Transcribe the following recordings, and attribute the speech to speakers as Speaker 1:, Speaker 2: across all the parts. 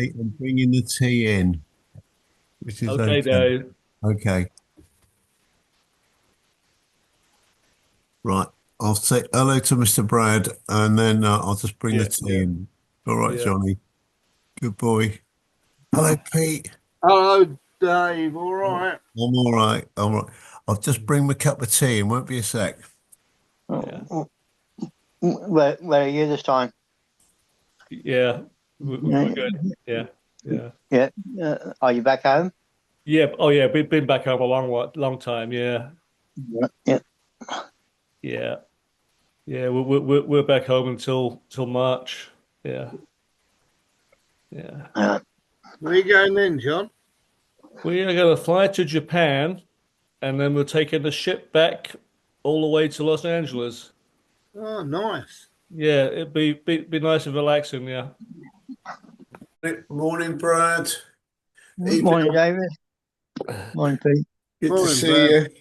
Speaker 1: I'm bringing the tea in, which is
Speaker 2: Okay,
Speaker 1: okay.
Speaker 2: Dave.
Speaker 1: Okay, right. I'll say hello to Mr. Brad, and then I'll just bring the
Speaker 2: Yeah,
Speaker 1: tea
Speaker 2: yeah,
Speaker 1: in. All right,
Speaker 2: yeah.
Speaker 1: Johnny. Good boy. Hello, Pete.
Speaker 3: Hello, Dave. All
Speaker 1: I'm
Speaker 3: right.
Speaker 1: all right. All right. I'll just bring my cup of tea in. Won't be a sec.
Speaker 2: Yeah,
Speaker 4: Where are you this time?
Speaker 2: yeah. We're
Speaker 4: Yeah,
Speaker 2: good. Yeah, yeah,
Speaker 4: yeah. Are you back home?
Speaker 2: yeah. Oh, yeah. Been back home a long time. Yeah,
Speaker 4: Yeah.
Speaker 2: yeah, yeah. We're back home until till March. Yeah, yeah.
Speaker 3: Where are you going then, John?
Speaker 2: We are going to fly to Japan, and then we're taking the ship back all the way to Los Angeles.
Speaker 3: Oh, nice.
Speaker 2: Yeah, it'd be nice and relaxing. Yeah.
Speaker 1: Morning, Brad. Evening.
Speaker 4: Morning, David. Morning, Pete.
Speaker 1: Good to
Speaker 3: Morning,
Speaker 1: see
Speaker 3: Brad.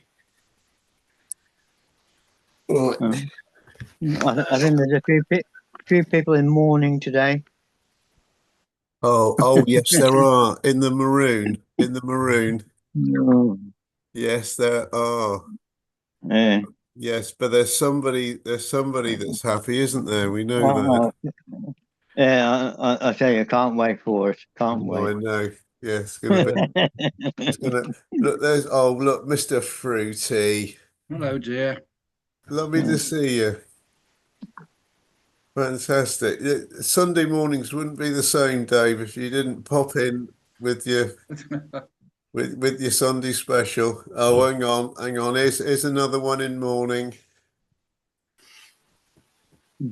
Speaker 1: you. Right.
Speaker 4: I think there's few people in mourning today.
Speaker 1: Oh, yes, there are in the maroon. In the maroon.
Speaker 4: Mm.
Speaker 1: Yes, there are.
Speaker 4: Yeah.
Speaker 1: Yes, but there's somebody that's happy, isn't there? We know that.
Speaker 4: Oh, yeah, I tell you, I can't wait for it. Can't
Speaker 1: Oh,
Speaker 4: wait.
Speaker 1: I know. Yes, it's gonna look, look, Mr. Fruity.
Speaker 5: Hello, dear.
Speaker 1: Lovely to see you. Fantastic. Sunday mornings wouldn't be the same, Dave, if you didn't pop in with your with your Sunday special. Oh, hang on. Here's another one in morning.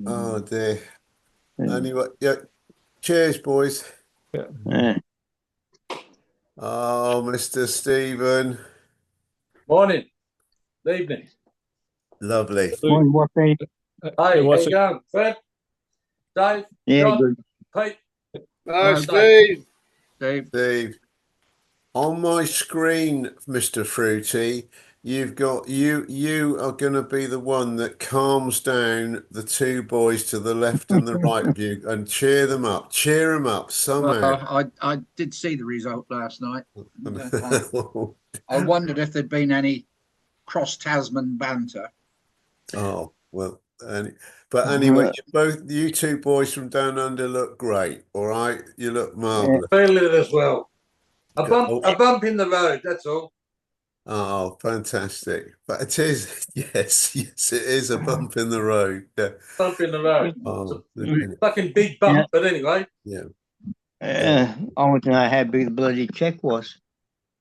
Speaker 1: Oh dear. Anyway, yeah. Cheers, boys.
Speaker 4: Yeah.
Speaker 1: Oh, Mr. Stephen.
Speaker 6: Morning, evening.
Speaker 1: Lovely.
Speaker 4: Morning, what, Pete?
Speaker 6: Hi,
Speaker 2: Hey,
Speaker 6: how
Speaker 2: what's
Speaker 6: you
Speaker 2: it?
Speaker 6: going? Fred, Dave,
Speaker 4: Yeah,
Speaker 6: John,
Speaker 4: good.
Speaker 6: Pete.
Speaker 3: Hello,
Speaker 5: Hello,
Speaker 3: Steve.
Speaker 5: Dave.
Speaker 1: Steve. On my screen, Mr. Fruity, you've got you are going to be the one that calms down the two boys to the left and the right of you and cheer them up. Cheer them up
Speaker 5: Well,
Speaker 1: somehow.
Speaker 5: I did see the result last night. I wondered if there'd been any cross Tasman banter.
Speaker 1: Oh, well, but anyway, you two boys from down under look great. All right, you look
Speaker 4: Yeah.
Speaker 1: marvelous.
Speaker 6: Feeling it as well.
Speaker 1: Oh,
Speaker 6: A bump in the road. That's all.
Speaker 1: oh, fantastic! But it is, yes, it is a bump in the road. Yeah.
Speaker 6: Bump in the road. It's
Speaker 1: Oh,
Speaker 6: a fucking big bump, but anyway.
Speaker 1: yeah.
Speaker 4: I want to know how big the bloody check was.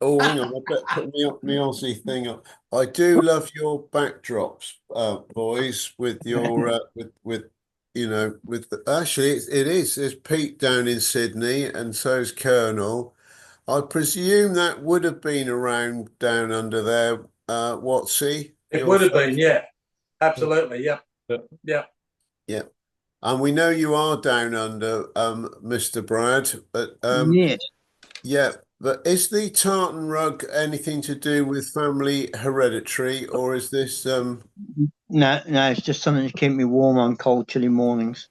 Speaker 1: Oh, hang on, I better put me Aussie thing up. I do love your backdrops, boys, with your with with actually it is. There's Pete down in Sydney, and so's Colonel. I presume that would have been around down under there, Watsy.
Speaker 6: It
Speaker 1: Your
Speaker 6: would have
Speaker 1: folk?
Speaker 6: been, yeah. Absolutely, yep. Yeah.
Speaker 1: Yeah. And we know you are down under, Mr. Brad, but
Speaker 4: Yes.
Speaker 1: yeah, but is the tartan rug anything to do with family hereditary, or is this
Speaker 4: No, it's just something to keep me warm on cold, chilly mornings.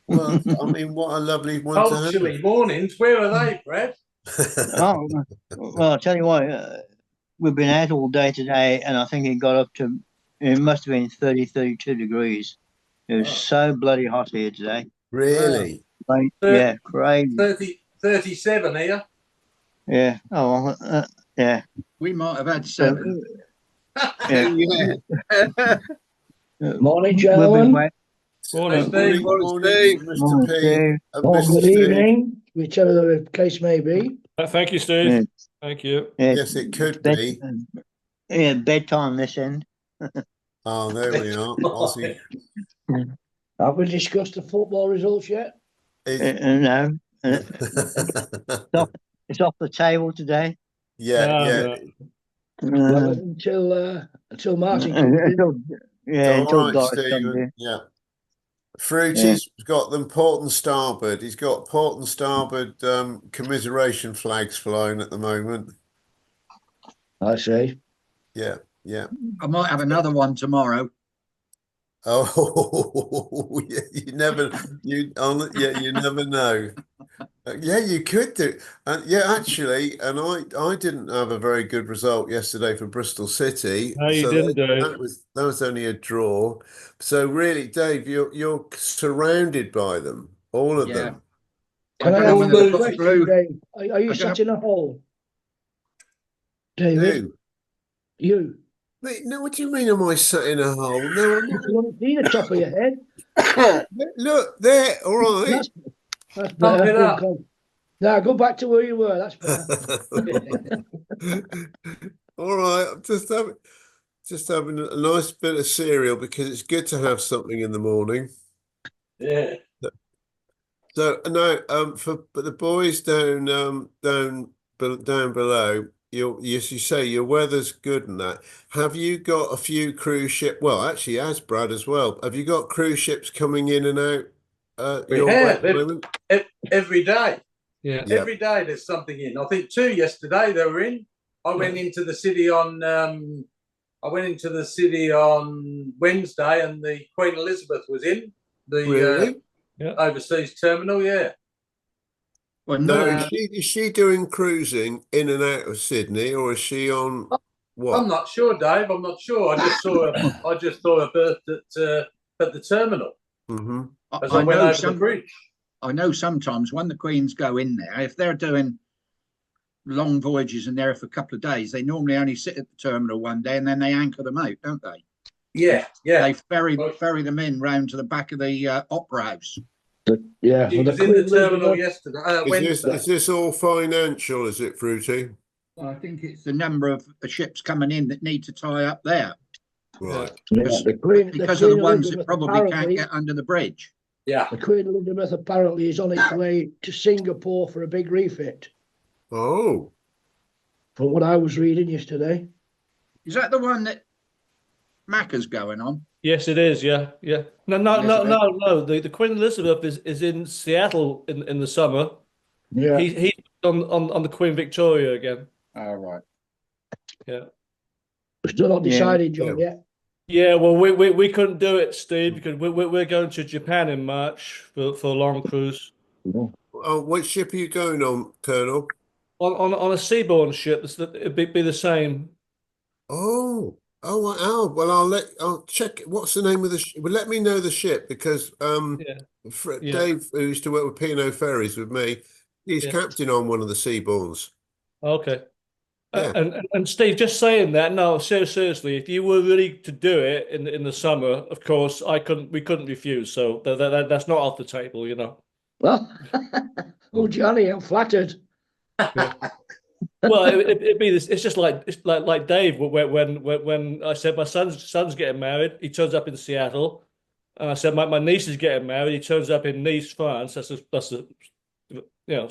Speaker 1: well, I mean, what a lovely one to
Speaker 6: Cold,
Speaker 1: have.
Speaker 6: chilly mornings. Where are they, Brad?
Speaker 4: Oh, well, I'll tell you what, we've been out all day today, and I think it got up to, it must have been 30, 32 degrees. It was so bloody hot here today.
Speaker 1: Really?
Speaker 4: Right? Yeah, crazy.
Speaker 6: 37 here.
Speaker 4: Yeah. Oh, well, yeah.
Speaker 5: We might have had
Speaker 4: So,
Speaker 5: 7.
Speaker 4: yeah.
Speaker 3: Yeah.
Speaker 7: Morning,
Speaker 4: We've been
Speaker 7: gentlemen.
Speaker 4: wait.
Speaker 6: Hey,
Speaker 2: Morning.
Speaker 6: Steve.
Speaker 3: Morning,
Speaker 1: Morning,
Speaker 3: Steve.
Speaker 1: Mr.
Speaker 4: Morning,
Speaker 1: P
Speaker 4: Steve.
Speaker 1: and
Speaker 7: Or
Speaker 1: Mr.
Speaker 7: good
Speaker 1: Steve.
Speaker 7: evening, whichever the case may be.
Speaker 2: Thank you, Steve.
Speaker 4: Yeah,
Speaker 2: Thank you.
Speaker 4: yeah,
Speaker 1: Yes, it could
Speaker 4: bed,
Speaker 1: be.
Speaker 4: yeah, bedtime this end.
Speaker 1: Oh, there we are. Aussie.
Speaker 7: Have we discussed the football results yet?
Speaker 4: No, it's off the table today.
Speaker 1: Yeah, yeah.
Speaker 7: Well,
Speaker 4: Uh,
Speaker 7: until Martin comes in.
Speaker 4: until
Speaker 1: All right,
Speaker 4: Doris comes
Speaker 1: Stephen.
Speaker 4: in.
Speaker 1: Yeah.
Speaker 4: Yeah.
Speaker 1: Fruity's got them port and starboard. He's got port and starboard commiseration flags flying at the moment.
Speaker 7: I see.
Speaker 1: Yeah, yeah.
Speaker 5: I might have another one tomorrow.
Speaker 1: Oh, yeah, you never know. Yeah, you could do. Yeah, actually, and I didn't have a very good result yesterday for Bristol City,
Speaker 2: No, you
Speaker 1: so
Speaker 2: didn't, Dave.
Speaker 1: that was only a draw. So really, Dave, you're surrounded by them, all of
Speaker 5: Yeah.
Speaker 1: them.
Speaker 5: I
Speaker 7: Can I
Speaker 5: don't know
Speaker 7: ask
Speaker 5: whether
Speaker 7: you
Speaker 5: they
Speaker 7: a
Speaker 5: put
Speaker 7: question,
Speaker 5: blue.
Speaker 7: Dave? Are you
Speaker 5: I don't
Speaker 7: sat
Speaker 5: know.
Speaker 7: in a hole, David?
Speaker 1: Who?
Speaker 7: You?
Speaker 1: Mate, no, what do you mean? Am I sat in a hole? No, I'm
Speaker 7: You can see the top of your head.
Speaker 1: not. Look there. All right.
Speaker 7: That's
Speaker 6: Pump
Speaker 7: better.
Speaker 6: it
Speaker 7: Go on,
Speaker 6: up.
Speaker 7: Con. Now go back to where you were. That's better.
Speaker 1: All right. I'm just having a nice bit of cereal because it's good to have something in the morning.
Speaker 6: Yeah.
Speaker 1: So no, but the boys down below, yes, you say your weather's good and that. Have you got a few cruise ship? Well, actually, as Brad as well. Have you got cruise ships coming in and out
Speaker 6: We
Speaker 1: your way at
Speaker 6: have
Speaker 1: the moment?
Speaker 6: every day.
Speaker 2: Yeah.
Speaker 1: Yeah.
Speaker 6: Every day there's something in. I think two yesterday they were in. I went into the city on Wednesday, and the Queen Elizabeth was in the
Speaker 1: Really?
Speaker 2: Yeah.
Speaker 6: overseas terminal. Yeah.
Speaker 5: Well,
Speaker 1: No,
Speaker 5: no,
Speaker 1: is she doing cruising in and out of Sydney, or is she on
Speaker 6: I'm
Speaker 1: what?
Speaker 6: not sure, Dave. I'm not sure. I just saw her berth at the terminal
Speaker 1: Hmm.
Speaker 6: as I went over the bridge.
Speaker 5: I know sometimes when the Queens go in there, if they're doing long voyages and there for a couple of days, they normally only sit at the terminal one day and then they anchor them out, don't they?
Speaker 6: Yeah, yeah.
Speaker 5: They ferry them in round to the back of the opera house.
Speaker 7: Yeah,
Speaker 6: She
Speaker 7: well, the
Speaker 6: was in the
Speaker 7: Queen
Speaker 6: terminal
Speaker 7: Elizabeth.
Speaker 6: yesterday,
Speaker 1: Is
Speaker 6: Wednesday.
Speaker 1: this all financial? Is it, Fruity?
Speaker 5: I think it's the number of the ships coming in that need to tie up there
Speaker 1: Right.
Speaker 7: Yeah, the Queen
Speaker 5: because of the ones that
Speaker 7: Elizabeth
Speaker 5: probably can't
Speaker 7: apparently,
Speaker 5: get under the bridge.
Speaker 6: Yeah.
Speaker 7: the Queen Elizabeth apparently is on its way to Singapore for a big refit.
Speaker 1: Oh.
Speaker 7: From what I was reading yesterday.
Speaker 5: Is that the one that Macca's going on?
Speaker 2: Yes, it is. Yeah, yeah. No. The Queen Elizabeth is in Seattle in the summer.
Speaker 7: Yeah.
Speaker 2: He's on the Queen Victoria again.
Speaker 5: Oh, right.
Speaker 2: Yeah.
Speaker 7: We're still not decided, John,
Speaker 1: Yeah.
Speaker 7: yet.
Speaker 2: Yeah, well, we couldn't do it, Steve, because we're going to Japan in March for a long cruise
Speaker 1: Oh, what ship are you going on, Colonel?
Speaker 2: on a seaborne ship. It'd be the same.
Speaker 1: Oh. Well, I'll check. What's the name of the ship? Well, let me know the ship because
Speaker 2: Yeah, yeah,
Speaker 1: Dave, who used to work with P&O Ferries with me, he's
Speaker 2: yeah.
Speaker 1: captain on one of the Seaborns.
Speaker 2: Okay.
Speaker 1: Yeah.
Speaker 2: And Steve, just saying that. No, seriously, if you were ready to do it in the summer, of course, we couldn't refuse. So that's not off the table, you know.
Speaker 7: Well, oh, Johnny, I'm flattered.
Speaker 2: Yeah. Well, it'd be this. It's like Dave when I said my son's getting married, he turns up in Seattle, and I said my niece is getting married, he turns up in Nice, France. That's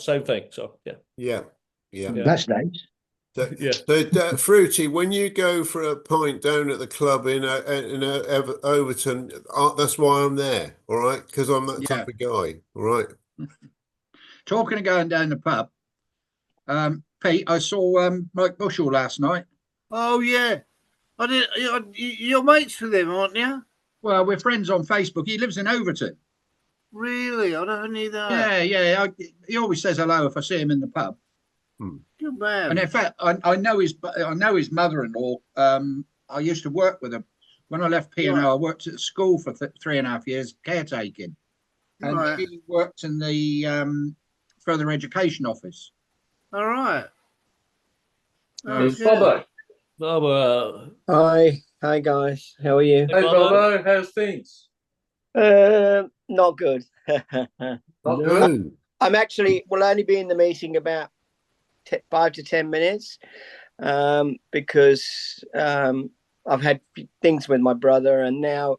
Speaker 2: same thing. So yeah,
Speaker 1: Yeah. Yeah.
Speaker 2: yeah,
Speaker 7: That's nice.
Speaker 1: So,
Speaker 2: yeah.
Speaker 1: Fruity, when you go for a pint down at the club in Overton, that's why I'm there, all right? Because I'm that
Speaker 5: Yeah.
Speaker 1: type of guy, all right?
Speaker 5: Talking of going down the pub, Pete, I saw Mike Bushell last night.
Speaker 3: Oh yeah, I did. You're mates with him, aren't you?
Speaker 5: Well, we're friends on Facebook. He lives in Overton.
Speaker 3: Really? I never knew that.
Speaker 5: Yeah. He always says hello if I see him in the pub.
Speaker 3: Good man.
Speaker 5: And in fact, I know his mother-in-law. I used to work with her when I left P&O.
Speaker 3: Right.
Speaker 5: I worked at school for 3.5 years caretaking, and
Speaker 3: Right.
Speaker 5: she worked in the further education office.
Speaker 3: All right. Oh,
Speaker 6: It's
Speaker 3: good.
Speaker 6: Bobo.
Speaker 2: Oh,
Speaker 8: Hi guys. How are you?
Speaker 6: Hey, Bobo, how's things?
Speaker 8: Not good.
Speaker 6: Not good.
Speaker 1: No.
Speaker 8: I'm actually will only be in the meeting about 5 to 10 minutes because I've had things with my brother, and now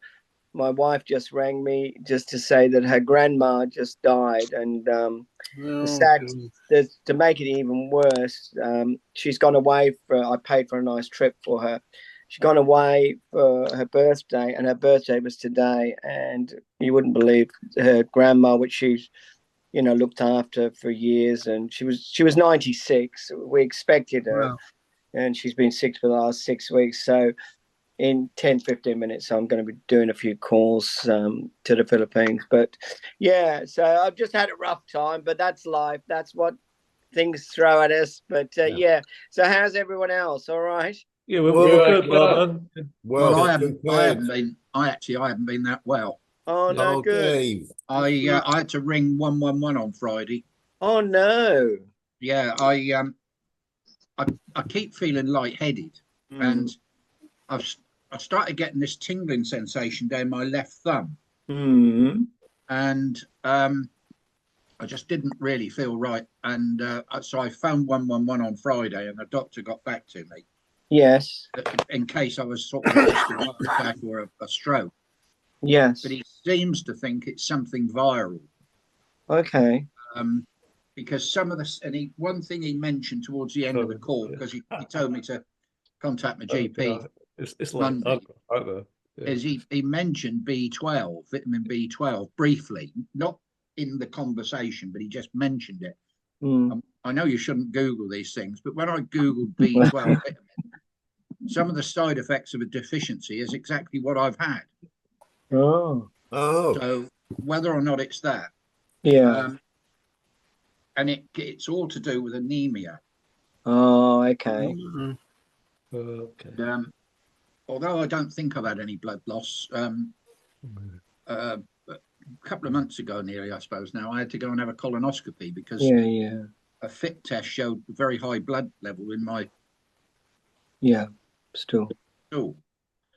Speaker 8: my wife just rang me just to say that her grandma just died, and
Speaker 3: Oh,
Speaker 8: sad
Speaker 3: good.
Speaker 8: to make it even worse. She's gone away I paid for a nice trip for her. She's gone away for her birthday, and her birthday was today. And you wouldn't believe her grandma, which she's looked after for years, and she was 96. We expected her,
Speaker 3: Wow.
Speaker 8: and she's been sick for the last 6 weeks. So in 10-15 minutes. So I'm going to be doing a few calls to the Philippines. But yeah, so I've just had a rough time, but that's life. That's what things throw at us. But yeah. So how's everyone else? All right.
Speaker 2: Yeah, we're
Speaker 6: Well,
Speaker 2: good, Bobo.
Speaker 1: Well,
Speaker 5: I haven't been that well.
Speaker 8: Oh no,
Speaker 1: Oh,
Speaker 8: good.
Speaker 1: Dave.
Speaker 5: I had to ring 111 on Friday.
Speaker 8: Oh no.
Speaker 5: Yeah, I keep feeling lightheaded, and I started getting this tingling sensation down my left thumb, and I just didn't really feel right, and so I phoned 111 on Friday, and the doctor got back to me.
Speaker 8: Yes.
Speaker 5: In case I was sort of a heart attack or a stroke.
Speaker 8: Yes.
Speaker 5: But he seems to think it's something viral.
Speaker 8: Okay.
Speaker 5: Because some of this, and one thing he mentioned towards the end of the call, because he told me to contact my GP
Speaker 2: It's like
Speaker 5: Monday, is he mentioned B12, vitamin B12, briefly, not in the conversation, but he just mentioned it. I know you shouldn't Google these things, but when I Googled B12 vitamin, some of the side effects of a deficiency is exactly what I've had.
Speaker 8: Oh.
Speaker 5: So whether or not it's that.
Speaker 8: Yeah.
Speaker 5: And it's all to do with anemia.
Speaker 8: Oh, okay.
Speaker 2: Okay.
Speaker 5: Although I don't think I've had any blood loss, a couple of months ago, nearly, I suppose now, I had to go and have a colonoscopy because a fit test showed very high blood level in my
Speaker 8: stool.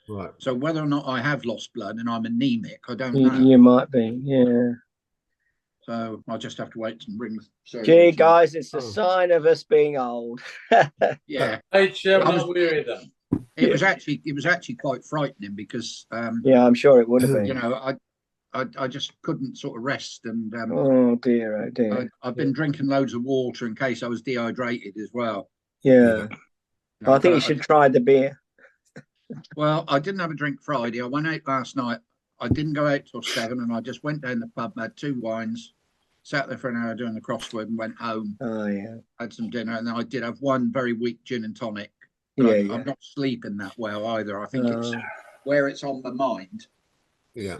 Speaker 1: Right.
Speaker 5: So whether or not I have lost blood and I'm anemic, I don't know.
Speaker 8: You might be, yeah.
Speaker 5: So I'll just have to wait and bring the surgery.
Speaker 8: Gee, guys, it's a sign of us being old.
Speaker 5: Yeah.
Speaker 6: I'm not weary then.
Speaker 5: It was actually quite frightening because
Speaker 8: yeah, I'm sure it would have been.
Speaker 5: You know, I just couldn't sort of rest, and
Speaker 8: oh dear.
Speaker 5: I've been drinking loads of water in case I was dehydrated as well.
Speaker 8: Yeah. I think you should try the beer.
Speaker 5: Well, I didn't have a drink Friday. I went out last night. I didn't go out till 7, and I just went down the pub, had 2 wines, sat there for an hour doing the crossword, and went home.
Speaker 8: Oh yeah.
Speaker 5: Had some dinner, and then I did have one very weak gin and tonic.
Speaker 8: Yeah,
Speaker 5: I'm not sleeping that well either. I think it's where it's on my mind.
Speaker 1: Yeah.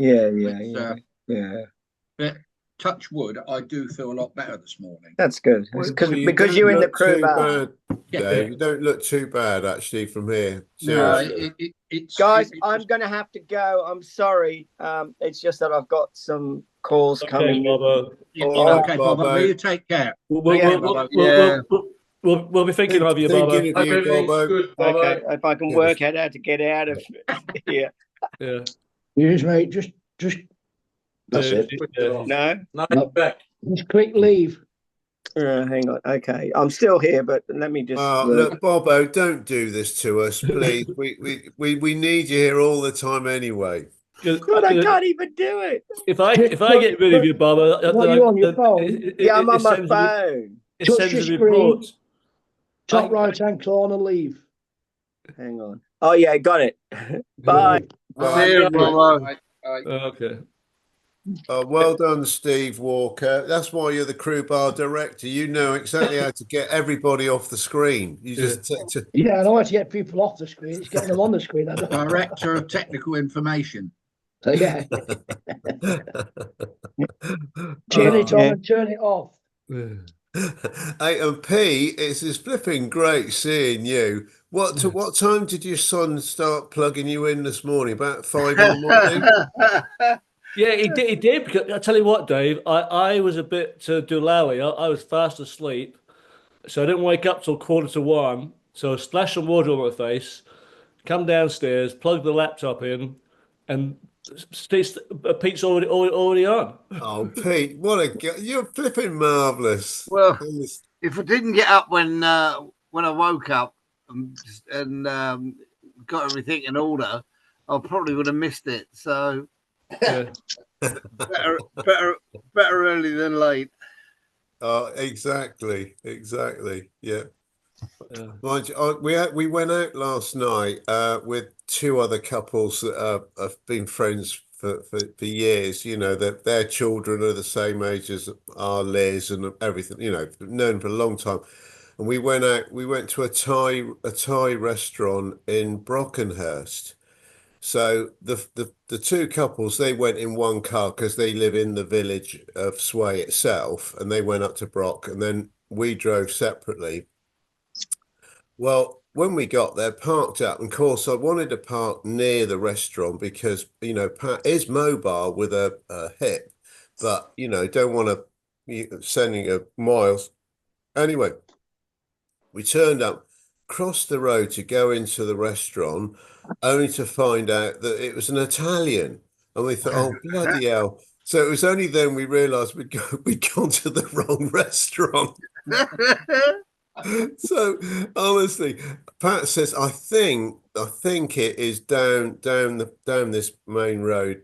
Speaker 5: But touch wood, I do feel a lot better this morning.
Speaker 8: That's good. Because you're in the crew bar.
Speaker 1: Dave, you don't look too bad actually from here.
Speaker 5: No,
Speaker 8: guys, I'm going to have to go. I'm sorry. It's just that I've got some calls coming.
Speaker 2: Bobo.
Speaker 5: Okay, Bobo. You take care.
Speaker 2: We'll be thinking of you, Bobo.
Speaker 8: Okay, if I can work out how to get out of here.
Speaker 2: Yeah.
Speaker 7: Yes, mate. Just. That's it.
Speaker 8: No.
Speaker 6: Back.
Speaker 7: Just click leave.
Speaker 8: Hang on. Okay, I'm still here, but let me just.
Speaker 1: Look, Bobo, don't do this to us, please. we need you here all the time anyway.
Speaker 8: God, I can't even do it.
Speaker 2: If I get rid of you, Bobo,
Speaker 7: Are you on your phone?
Speaker 8: Yeah, I'm on my phone.
Speaker 2: It sends a report.
Speaker 7: Top right-hand corner, leave.
Speaker 8: Hang on. Oh yeah, got it. Bye.
Speaker 3: See you, Bobo.
Speaker 2: Okay.
Speaker 1: Well done, Steve Walker. That's why you're the crew bar director. You know exactly how to get everybody off the screen. You just
Speaker 7: yeah, I know how to get people off the screen. It's getting them on the screen.
Speaker 5: Director of Technical Information.
Speaker 7: Yeah. Turn it on and turn it off.
Speaker 1: Hey, and P, it's flipping great seeing you. What time did your son start plugging you in this morning? About 5 in the morning?
Speaker 2: Yeah, he did. Because I tell you what, Dave, I was a bit doolally. I was fast asleep, so I didn't wake up till 1:45. So splash some water on my face, come downstairs, plug the laptop in, and Pete's already on.
Speaker 1: Oh, Pete, you're flipping marvelous.
Speaker 3: Well, if I didn't get up when I woke up and got everything in order, I probably would have missed it. So.
Speaker 2: Yeah.
Speaker 3: better early than late.
Speaker 1: Exactly. Yeah. Mind you, we went out last night with 2 other couples that have been friends for years. You know, their children are the same age as our Liz and everything. You know, known for a long time. And we went out. We went to a Thai restaurant in Brockenhurst. So the two couples, they went in one car because they live in the village of Sway itself, and they went up to Brock, and then we drove separately. Well, when we got there, parked up, and of course, I wanted to park near the restaurant because, Pat is mobile with a hip, but, don't want to be sending her miles. Anyway, we turned up, crossed the road to go into the restaurant, only to find out that it was an Italian. And we thought, oh, bloody hell. So it was only then we realized we'd gone to the wrong restaurant. So honestly, Pat says, I think it is down this main road,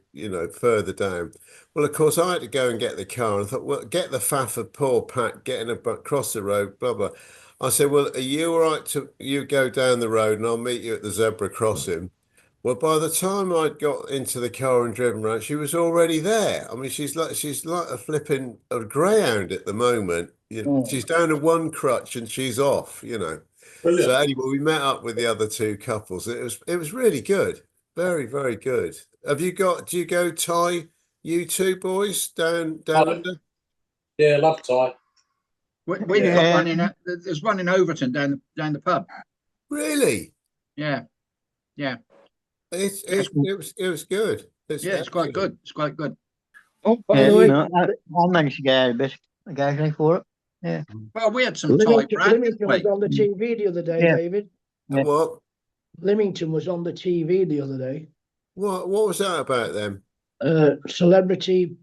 Speaker 1: further down. Well, of course, I had to go and get the car, and I thought, well, get the faff of poor Pat getting across the road, blah blah. I said, well, are you all right to you go down the road, and I'll meet you at the zebra crossing? Well, by the time I'd got into the car and driven around, she was already there. I mean, she's like a flipping a greyhound at the moment. She's down to one crutch and she's off.
Speaker 6: Brilliant.
Speaker 1: So anyway, we met up with the other two couples. It was really good, very very good. Do you go Thai? You two boys down under?
Speaker 6: Yeah, love Thai.
Speaker 5: We've got one in. There's one in Overton down the pub.
Speaker 1: Really?
Speaker 5: Yeah.
Speaker 1: It was good.
Speaker 5: It's quite good. It's quite good.
Speaker 7: Oh, by the way,
Speaker 4: no, I managed to get out a bit occasionally for it. Yeah.
Speaker 5: Well, we had some Thai brand,
Speaker 7: Leamington was on the TV the other day,
Speaker 4: Yeah.
Speaker 7: David.
Speaker 4: Yeah.
Speaker 1: What?
Speaker 7: Leamington was on the TV the other day.
Speaker 1: What was that about them?
Speaker 7: Celebrity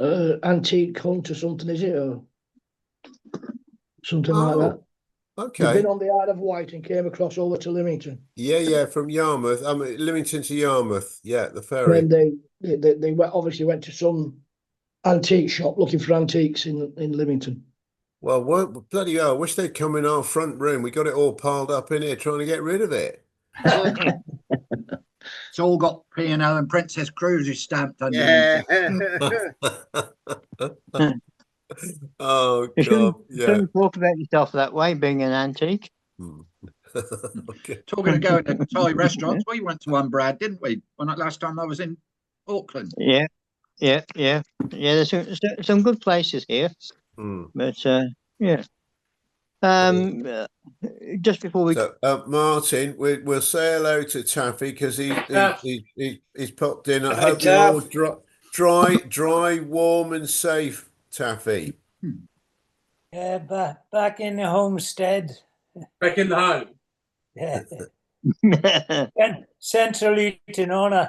Speaker 7: antique hunt or something, is it? Or something like that. They've
Speaker 1: Okay.
Speaker 7: been on the Isle of Wight and came across over to Leamington.
Speaker 1: Yeah, from Yarmouth. Leamington to Yarmouth. Yeah, the ferry.
Speaker 7: And they obviously went to some antique shop looking for antiques in Leamington.
Speaker 1: Well, bloody hell, I wish they'd come in our front room. We got it all piled up in here trying to get rid of it.
Speaker 5: It's all got P&O and Princess Cruises stamped on
Speaker 3: Yeah.
Speaker 1: Oh,
Speaker 4: You
Speaker 1: God. Yeah.
Speaker 4: shouldn't talk about yourself that way, being an antique.
Speaker 1: Okay.
Speaker 5: Talking of going to Thai restaurants, we went to one, Brad, didn't we? Last time I was in Auckland.
Speaker 4: Yeah. There's some good places here,
Speaker 1: Hmm.
Speaker 4: but yeah. Just before we
Speaker 1: So, Martin, we'll say hello to Taffy because he's popped in. I
Speaker 9: Hi,
Speaker 1: hope you're all
Speaker 9: Taff.
Speaker 1: dry, warm, and safe, Taffy.
Speaker 9: Yeah, back in the homestead.
Speaker 6: Back in the home.
Speaker 9: Yeah. Central eating on.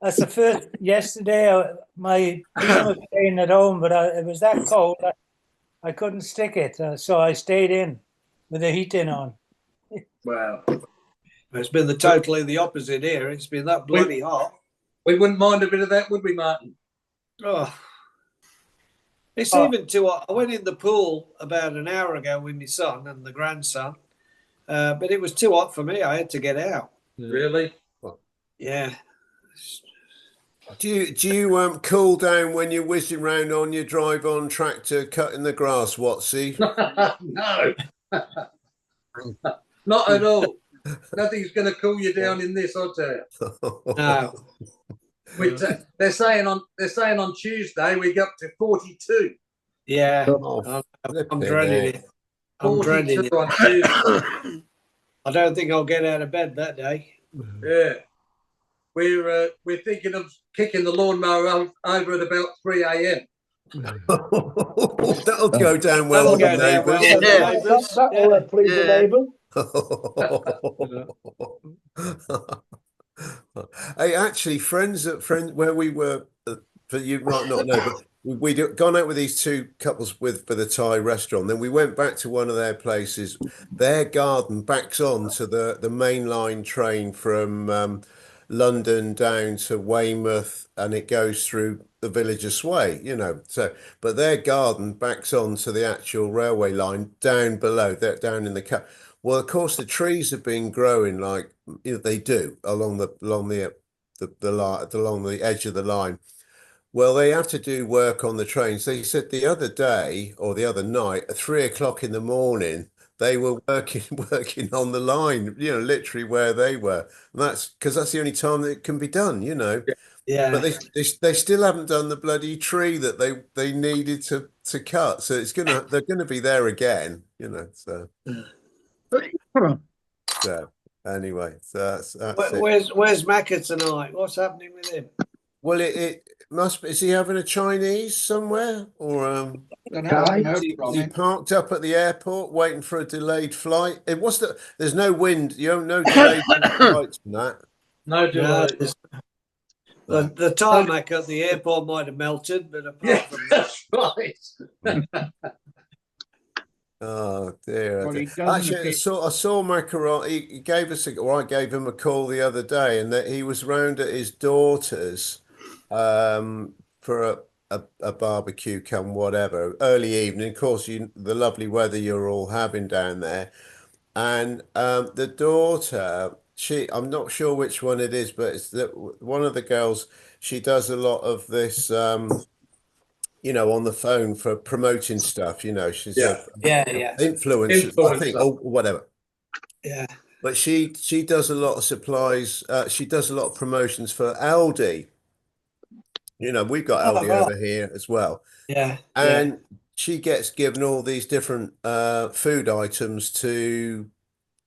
Speaker 9: That's the first yesterday. My team was staying at home, but it was that cold. I couldn't stick it, so I stayed in with the heating on.
Speaker 6: Wow.
Speaker 9: It's been totally the opposite here. It's been that bloody hot.
Speaker 6: We wouldn't mind a bit of that, would we, Martin?
Speaker 9: Oh, it's even too hot. I went in the pool about an hour ago with my son and the grandson, but it was too hot for me. I had to get out.
Speaker 6: Really?
Speaker 9: Yeah.
Speaker 1: Do you cool down when you're whizzing round on your drive-on tractor cutting the grass, Watsy?
Speaker 6: No. Not at all. Nothing's going to cool you down in this, I'll tell you.
Speaker 9: No.
Speaker 6: They're saying on Tuesday we get up to 42.
Speaker 9: Yeah.
Speaker 1: Oh,
Speaker 9: I'm dreading it. I'm dreading
Speaker 6: 42
Speaker 9: it.
Speaker 6: on Tuesday.
Speaker 9: I don't think I'll get out of bed that day.
Speaker 6: Yeah. We're thinking of kicking the lawnmower over at about 3 a.m.
Speaker 1: That'll go down well
Speaker 9: That'll
Speaker 1: with
Speaker 9: go down
Speaker 1: neighbours.
Speaker 9: well with the neighbours.
Speaker 7: That'll please the neighbour.
Speaker 1: Hey, actually, friends where we were, for you might not know, but we'd gone out with these two couples for the Thai restaurant. Then we went back to one of their places. Their garden backs on to the mainline train from London down to Weymouth, and it goes through the village of Sway, So, but their garden backs on to the actual railway line down below. They're down in the cut. Well, of course, the trees have been growing like they do along the edge of the line. Well, they have to do work on the trains. They said the other day or the other night at 3 o'clock in the morning, they were working on the line, you know, literally where they were. And that's because that's the only time that it can be done, you know.
Speaker 6: Yeah.
Speaker 1: But they still haven't done the bloody tree that they needed to cut. So they're gonna be there again, you know. So anyway, so that's it.
Speaker 6: Where's Macca tonight? What's happening with him?
Speaker 1: Well, it must be. Is he having a Chinese somewhere, or
Speaker 5: I haven't heard
Speaker 1: is
Speaker 5: from
Speaker 1: he
Speaker 5: him.
Speaker 1: parked up at the airport waiting for a delayed flight? There's no wind. You don't know delayed flights from that.
Speaker 6: No delay. The tarmac at the airport might have melted, but apart from that's right.
Speaker 1: Oh dear.
Speaker 5: Well, he doesn't
Speaker 1: Actually,
Speaker 5: appear-
Speaker 1: I saw Macaron. He gave us or I gave him a call the other day, and that he was round at his daughter's for a barbecue, come whatever, early evening. Of course, the lovely weather you're all having down there, and the daughter, I'm not sure which one it is, but it's one of the girls. She does a lot of this. You know, on the phone for promoting stuff, you know, she's
Speaker 6: Yeah.
Speaker 1: influencer, I think,
Speaker 6: Influencer.
Speaker 1: or whatever.
Speaker 6: Yeah.
Speaker 1: But she does a lot of supplies. She does a lot of promotions for Aldi. You know, we've got Aldi over here as well.
Speaker 6: Yeah.
Speaker 1: And she gets given all these different food items to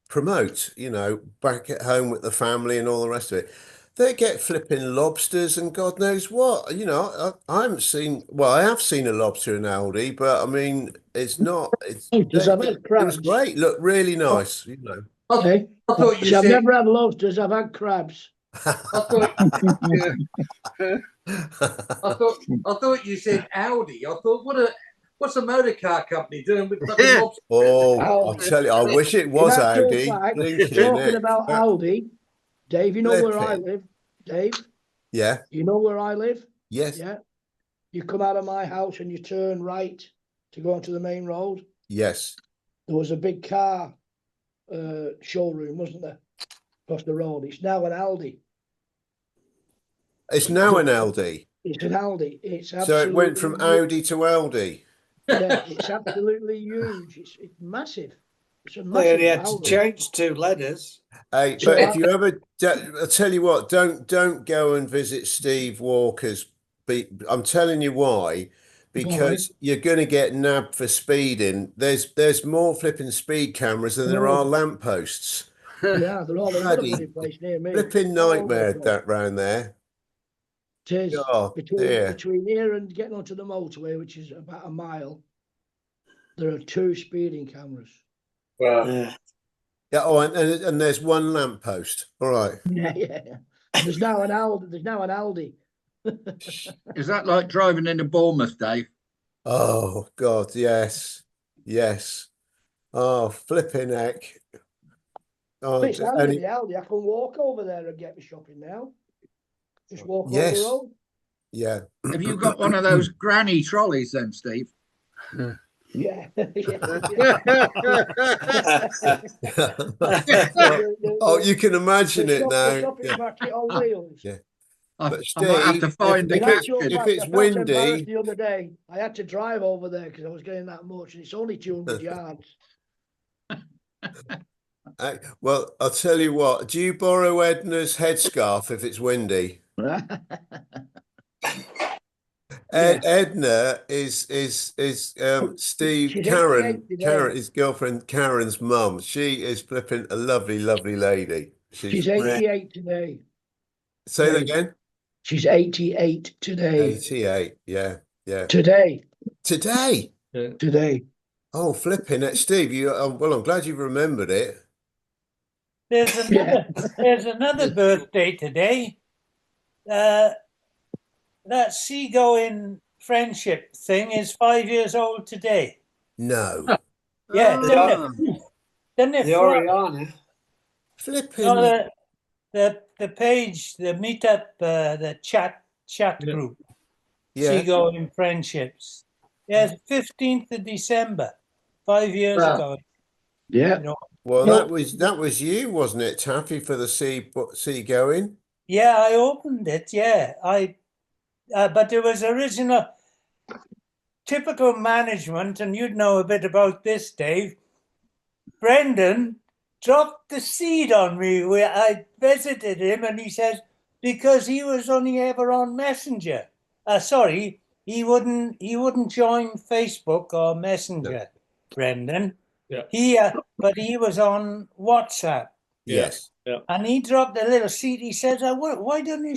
Speaker 1: promote, you know, back at home with the family and all the rest of it. They get flipping lobsters and God knows what. You know, I haven't seen, well, I have seen a lobster in Aldi, but I mean, it's not,
Speaker 7: I've had
Speaker 1: it was
Speaker 7: crabs.
Speaker 1: great. Look, really nice, you know.
Speaker 7: Hey,
Speaker 6: I thought you
Speaker 7: see, I've
Speaker 6: said.
Speaker 7: never had lobsters. I've had crabs.
Speaker 6: I thought. I thought you said Audi. I thought, what's a motor car company doing with fucking lobster?
Speaker 1: Oh, I'll tell you, I wish it was
Speaker 7: In actual
Speaker 1: Audi.
Speaker 7: fact,
Speaker 1: Blinking
Speaker 7: talking
Speaker 1: heck.
Speaker 7: about Aldi, Dave, you know where I
Speaker 1: Flipping.
Speaker 7: live? Dave,
Speaker 1: Yeah.
Speaker 7: you know where I live?
Speaker 1: Yes.
Speaker 7: Yeah. You come out of my house and you turn right to go onto the main road.
Speaker 1: Yes.
Speaker 7: There was a big car showroom, wasn't there? Across the road. It's now an Aldi.
Speaker 1: It's now an Aldi.
Speaker 7: It's an Aldi. It's
Speaker 1: So
Speaker 7: absolutely
Speaker 1: it went from Audi to Aldi.
Speaker 7: Yeah, it's absolutely huge. It's massive. It's a
Speaker 6: They
Speaker 7: massive
Speaker 6: only had to
Speaker 7: Aldi.
Speaker 6: change 2 letters.
Speaker 1: Hey, but if you ever, I'll tell you what, don't go and visit Steve Walker's. I'm telling you why, because you're going to get nabbed for speeding. There's more flipping speed cameras than there are lampposts.
Speaker 7: Yeah, they're all over the
Speaker 1: Bloody
Speaker 7: place near me.
Speaker 1: flipping
Speaker 7: All over the
Speaker 1: nightmare
Speaker 7: place.
Speaker 1: that round there.
Speaker 7: It is
Speaker 1: Oh, dear.
Speaker 7: between here and getting onto the motorway, which is about a mile. There are 2 speeding cameras.
Speaker 6: Well, yeah.
Speaker 1: Yeah. Oh, and there's one lamppost. All right.
Speaker 7: Yeah. There's now an Aldi. There's now an Aldi.
Speaker 5: Is that like driving into Bournemouth, Dave?
Speaker 1: Oh God, yes, yes. Oh, flipping heck. Oh,
Speaker 7: It's handy, the Aldi. I can walk over there and get my shopping now. Just walk over the road.
Speaker 1: Yeah.
Speaker 5: Have you got one of those granny trolleys then, Steve?
Speaker 7: Yeah.
Speaker 1: Oh, you can imagine it now.
Speaker 7: Shopping market on wheels.
Speaker 1: Yeah.
Speaker 5: I
Speaker 1: But
Speaker 5: might have
Speaker 1: Steve,
Speaker 5: to find
Speaker 1: if it's windy,
Speaker 7: the other day, I had to drive over there because I was getting that much, and it's only 200 yards.
Speaker 1: well, I'll tell you what. Do you borrow Edna's headscarf if it's windy? Edna is Steve Karen, his girlfriend Karen's mum. She is flipping a lovely, lovely lady.
Speaker 7: She's 88 today.
Speaker 1: Say that again.
Speaker 7: She's 88 today.
Speaker 1: 88, yeah.
Speaker 7: Today.
Speaker 1: Oh, flipping it, Steve. Well, I'm glad you've remembered it.
Speaker 9: There's another birthday today. That seagoing friendship thing is 5 years old today.
Speaker 1: No.
Speaker 9: Yeah, didn't it?
Speaker 6: The Oriana.
Speaker 1: Flipping.
Speaker 9: No, the page, the meetup, the chat group.
Speaker 1: Yeah.
Speaker 9: Seagoing friendships. Yeah, 15th of December, 5 years ago.
Speaker 7: Yeah.
Speaker 9: You know.
Speaker 1: Well, that was you, wasn't it, Taffy, for the seagoing?
Speaker 9: Yeah, I opened it. Yeah, but there was original typical management, and you'd know a bit about this, Dave. Brendan dropped the seed on me where I visited him, and he says because he was only ever on Messenger. Sorry, he wouldn't join Facebook or Messenger, Brendan.
Speaker 2: Yeah.
Speaker 9: But he was on WhatsApp.
Speaker 1: Yes.
Speaker 2: Yeah.
Speaker 9: And he dropped a little seed. He says, "Why don't he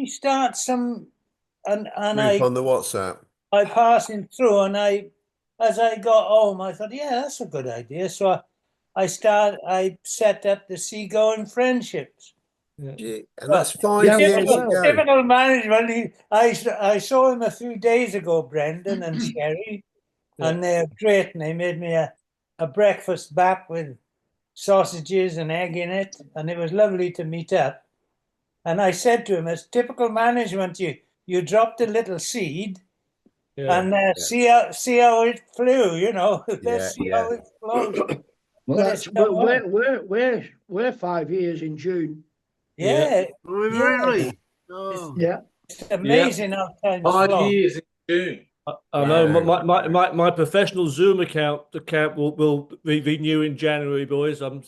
Speaker 9: start some?" And
Speaker 1: Group on the WhatsApp.
Speaker 9: I passed him through, and as I got home, I thought, yeah, that's a good idea. So I set up the Seagoing Friendships.
Speaker 1: Yeah, and that's 5 years ago.
Speaker 9: Typical management. I saw him a few days ago, Brendan and Sherry, and they're great. And they made me a breakfast back with sausages and egg in it, and it was lovely to meet up. And I said to him, as typical management, you dropped a little seed, and see how it flew. Let's see how it flows.
Speaker 7: Well, we're 5 years in June.
Speaker 9: Yeah.
Speaker 3: Really? Oh.
Speaker 7: Yeah.
Speaker 9: It's amazing how time
Speaker 2: 5
Speaker 9: flies.
Speaker 2: years in June. I know my professional Zoom account will renew in January, boys. I'm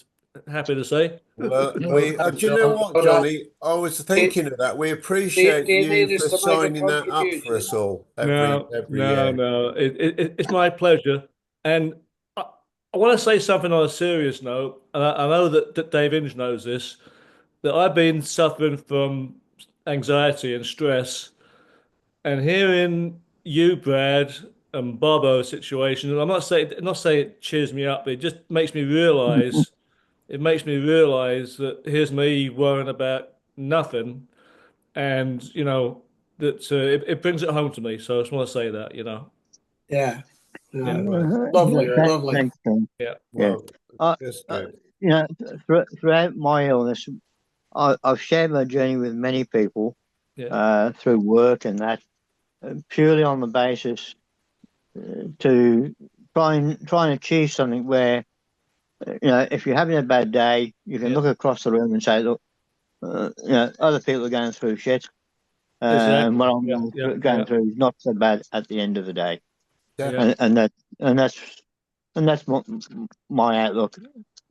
Speaker 2: happy to say.
Speaker 1: Well, do you know what, Johnny? I was thinking of that. We appreciate you for signing that up for us all every year.
Speaker 2: No. It's my pleasure. And I want to say something on a serious note. And I know that Dave Inge knows this, that I've been suffering from anxiety and stress. And hearing you, Brad, and Bobo's situation, and I'm not saying it cheers me up, but it just makes me realise. It makes me realise that here's me worrying about nothing, and that it brings it home to me. So I just want to say that,
Speaker 6: Yeah. Lovely.
Speaker 2: Yeah.
Speaker 1: Well,
Speaker 4: throughout my illness, I've shared my journey with many people through work and that, purely on the basis to try and achieve something where, if you're having a bad day, you can look across the room and say, look, other people are going through shit. And what I'm going through is not so bad at the end of the day.
Speaker 1: Yeah.
Speaker 4: And that's my outlook.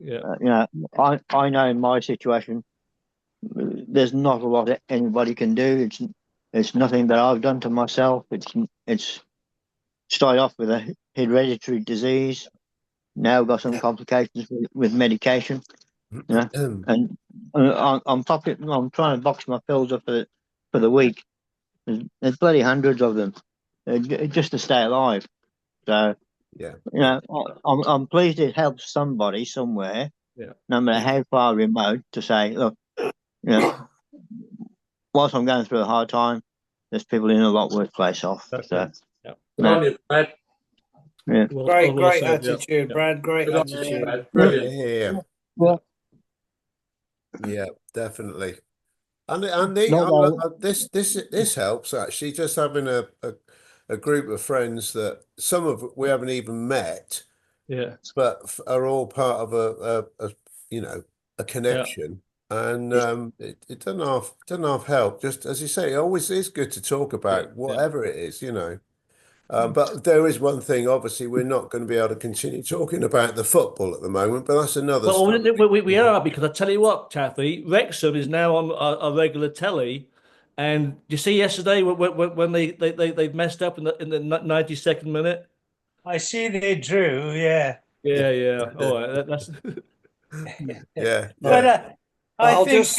Speaker 2: Yeah.
Speaker 4: I know in my situation, there's not a lot that anybody can do. It's nothing that I've done to myself. It's started off with a hereditary disease. Now got some complications with medication. And I'm trying to box my pills up for the week. There's bloody hundreds of them just to stay alive. So I'm pleased it helps somebody somewhere, no matter how far remote, to say, look, whilst I'm going through a hard time, there's people in a lot worse place off. So,
Speaker 2: Brad.
Speaker 4: Yeah.
Speaker 6: Great attitude, Brad. Great attitude.
Speaker 2: Brilliant.
Speaker 1: Yeah, definitely. And this helps actually, just having a group of friends that some of we haven't even met, but are all part of a connection. And it doesn't half help. Just as you say, it always is good to talk about whatever it is, But there is one thing, obviously, we're not going to be able to continue talking about the football at the moment, but that's another story.
Speaker 2: We are, because I tell you what, Taffy, Wrexham is now on a regular telly. And you see yesterday when they messed up in the 92nd minute?
Speaker 9: I see they drew, yeah.
Speaker 2: Yeah. All right, that's
Speaker 1: yeah.
Speaker 9: But
Speaker 6: I'll just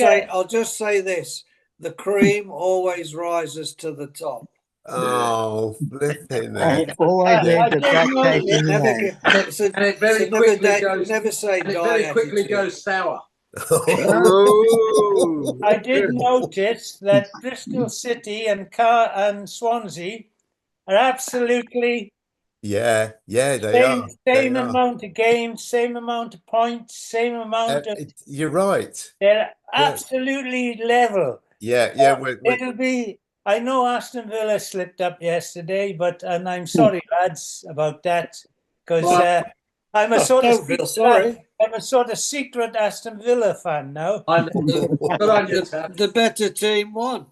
Speaker 6: say this: the cream always rises to the top.
Speaker 1: Oh, flipping
Speaker 4: it. Always leaves a black taste in the mouth.
Speaker 6: And it very quickly goes sour.
Speaker 9: I did notice that Bristol City and Swansea are absolutely
Speaker 1: they are.
Speaker 9: Same amount of games, same amount of points, same amount of.
Speaker 1: You're right.
Speaker 9: They're absolutely level.
Speaker 1: Yeah.
Speaker 9: It'll be. I know Aston Villa slipped up yesterday, and I'm sorry, lads, about that, because I'm a sort of secret Aston Villa fan now.
Speaker 6: The better team won.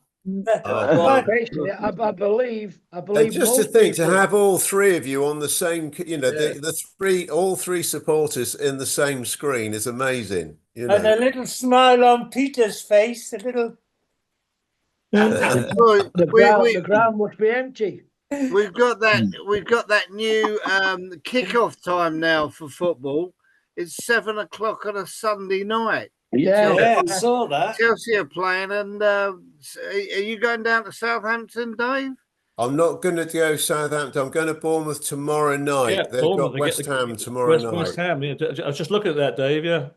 Speaker 7: Well, basically, I believe
Speaker 1: just to
Speaker 7: most
Speaker 1: think to
Speaker 7: people-
Speaker 1: have all three of you on the same, you know, all three supporters in the same screen is amazing. You
Speaker 9: And
Speaker 1: know,
Speaker 9: a little smile on Peter's face, a little.
Speaker 3: Well,
Speaker 7: the ground must be empty.
Speaker 3: We've got that new kickoff time now for football. It's 7 o'clock on a Sunday night.
Speaker 6: Yeah, I saw that.
Speaker 3: Chelsea are playing, and are you going down to Southampton, Dave?
Speaker 1: I'm not going to go Southampton. I'm going to Bournemouth tomorrow night.
Speaker 2: Yeah,
Speaker 1: They've
Speaker 2: Bournemouth,
Speaker 1: got West Ham tomorrow night.
Speaker 2: West Ham. Yeah. I was just looking at that, Dave. Yeah.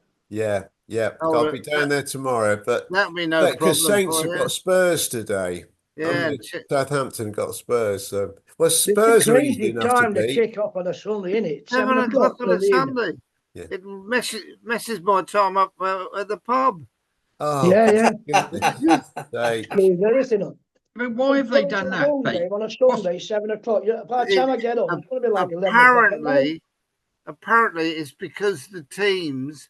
Speaker 1: Yeah. I'll be down there tomorrow. But
Speaker 3: that'll be no problem.
Speaker 1: Because Saints have got Spurs today.
Speaker 3: Yeah,
Speaker 1: Southampton got Spurs. So, well,
Speaker 7: It's
Speaker 1: Spurs
Speaker 7: a
Speaker 1: are easy
Speaker 7: crazy
Speaker 1: enough
Speaker 7: time
Speaker 1: to
Speaker 7: to
Speaker 1: beat.
Speaker 7: kick off on a Sunday, isn't it?
Speaker 3: 7 o'clock on a
Speaker 7: Sunday evening.
Speaker 3: Sunday.
Speaker 1: Yeah.
Speaker 3: It messes my time up at the pub.
Speaker 1: Oh,
Speaker 7: Yeah.
Speaker 1: They-
Speaker 5: I mean, why have they done that, Pete?
Speaker 7: On a Sunday, 7 o'clock. By the time I get home, it's going to be like 11 o'clock.
Speaker 3: Apparently, it's because the teams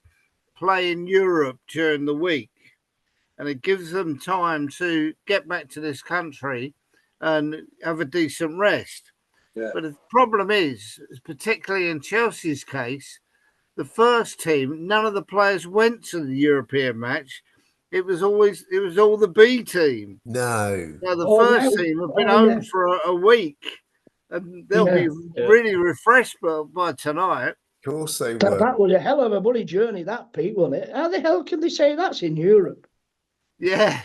Speaker 3: play in Europe during the week, and it gives them time to get back to this country and have a decent rest.
Speaker 6: Yeah.
Speaker 3: But the problem is, particularly in Chelsea's case, the first team, none of the players went to the European match. It was all the B team.
Speaker 1: No.
Speaker 3: So the first team have been home for a week, and they'll be really refreshed by tonight.
Speaker 1: Of course they
Speaker 7: That,
Speaker 1: were.
Speaker 7: that was a hell of a bloody journey, that, Pete, wasn't it? How the hell can they say that's in Europe?
Speaker 3: Yeah.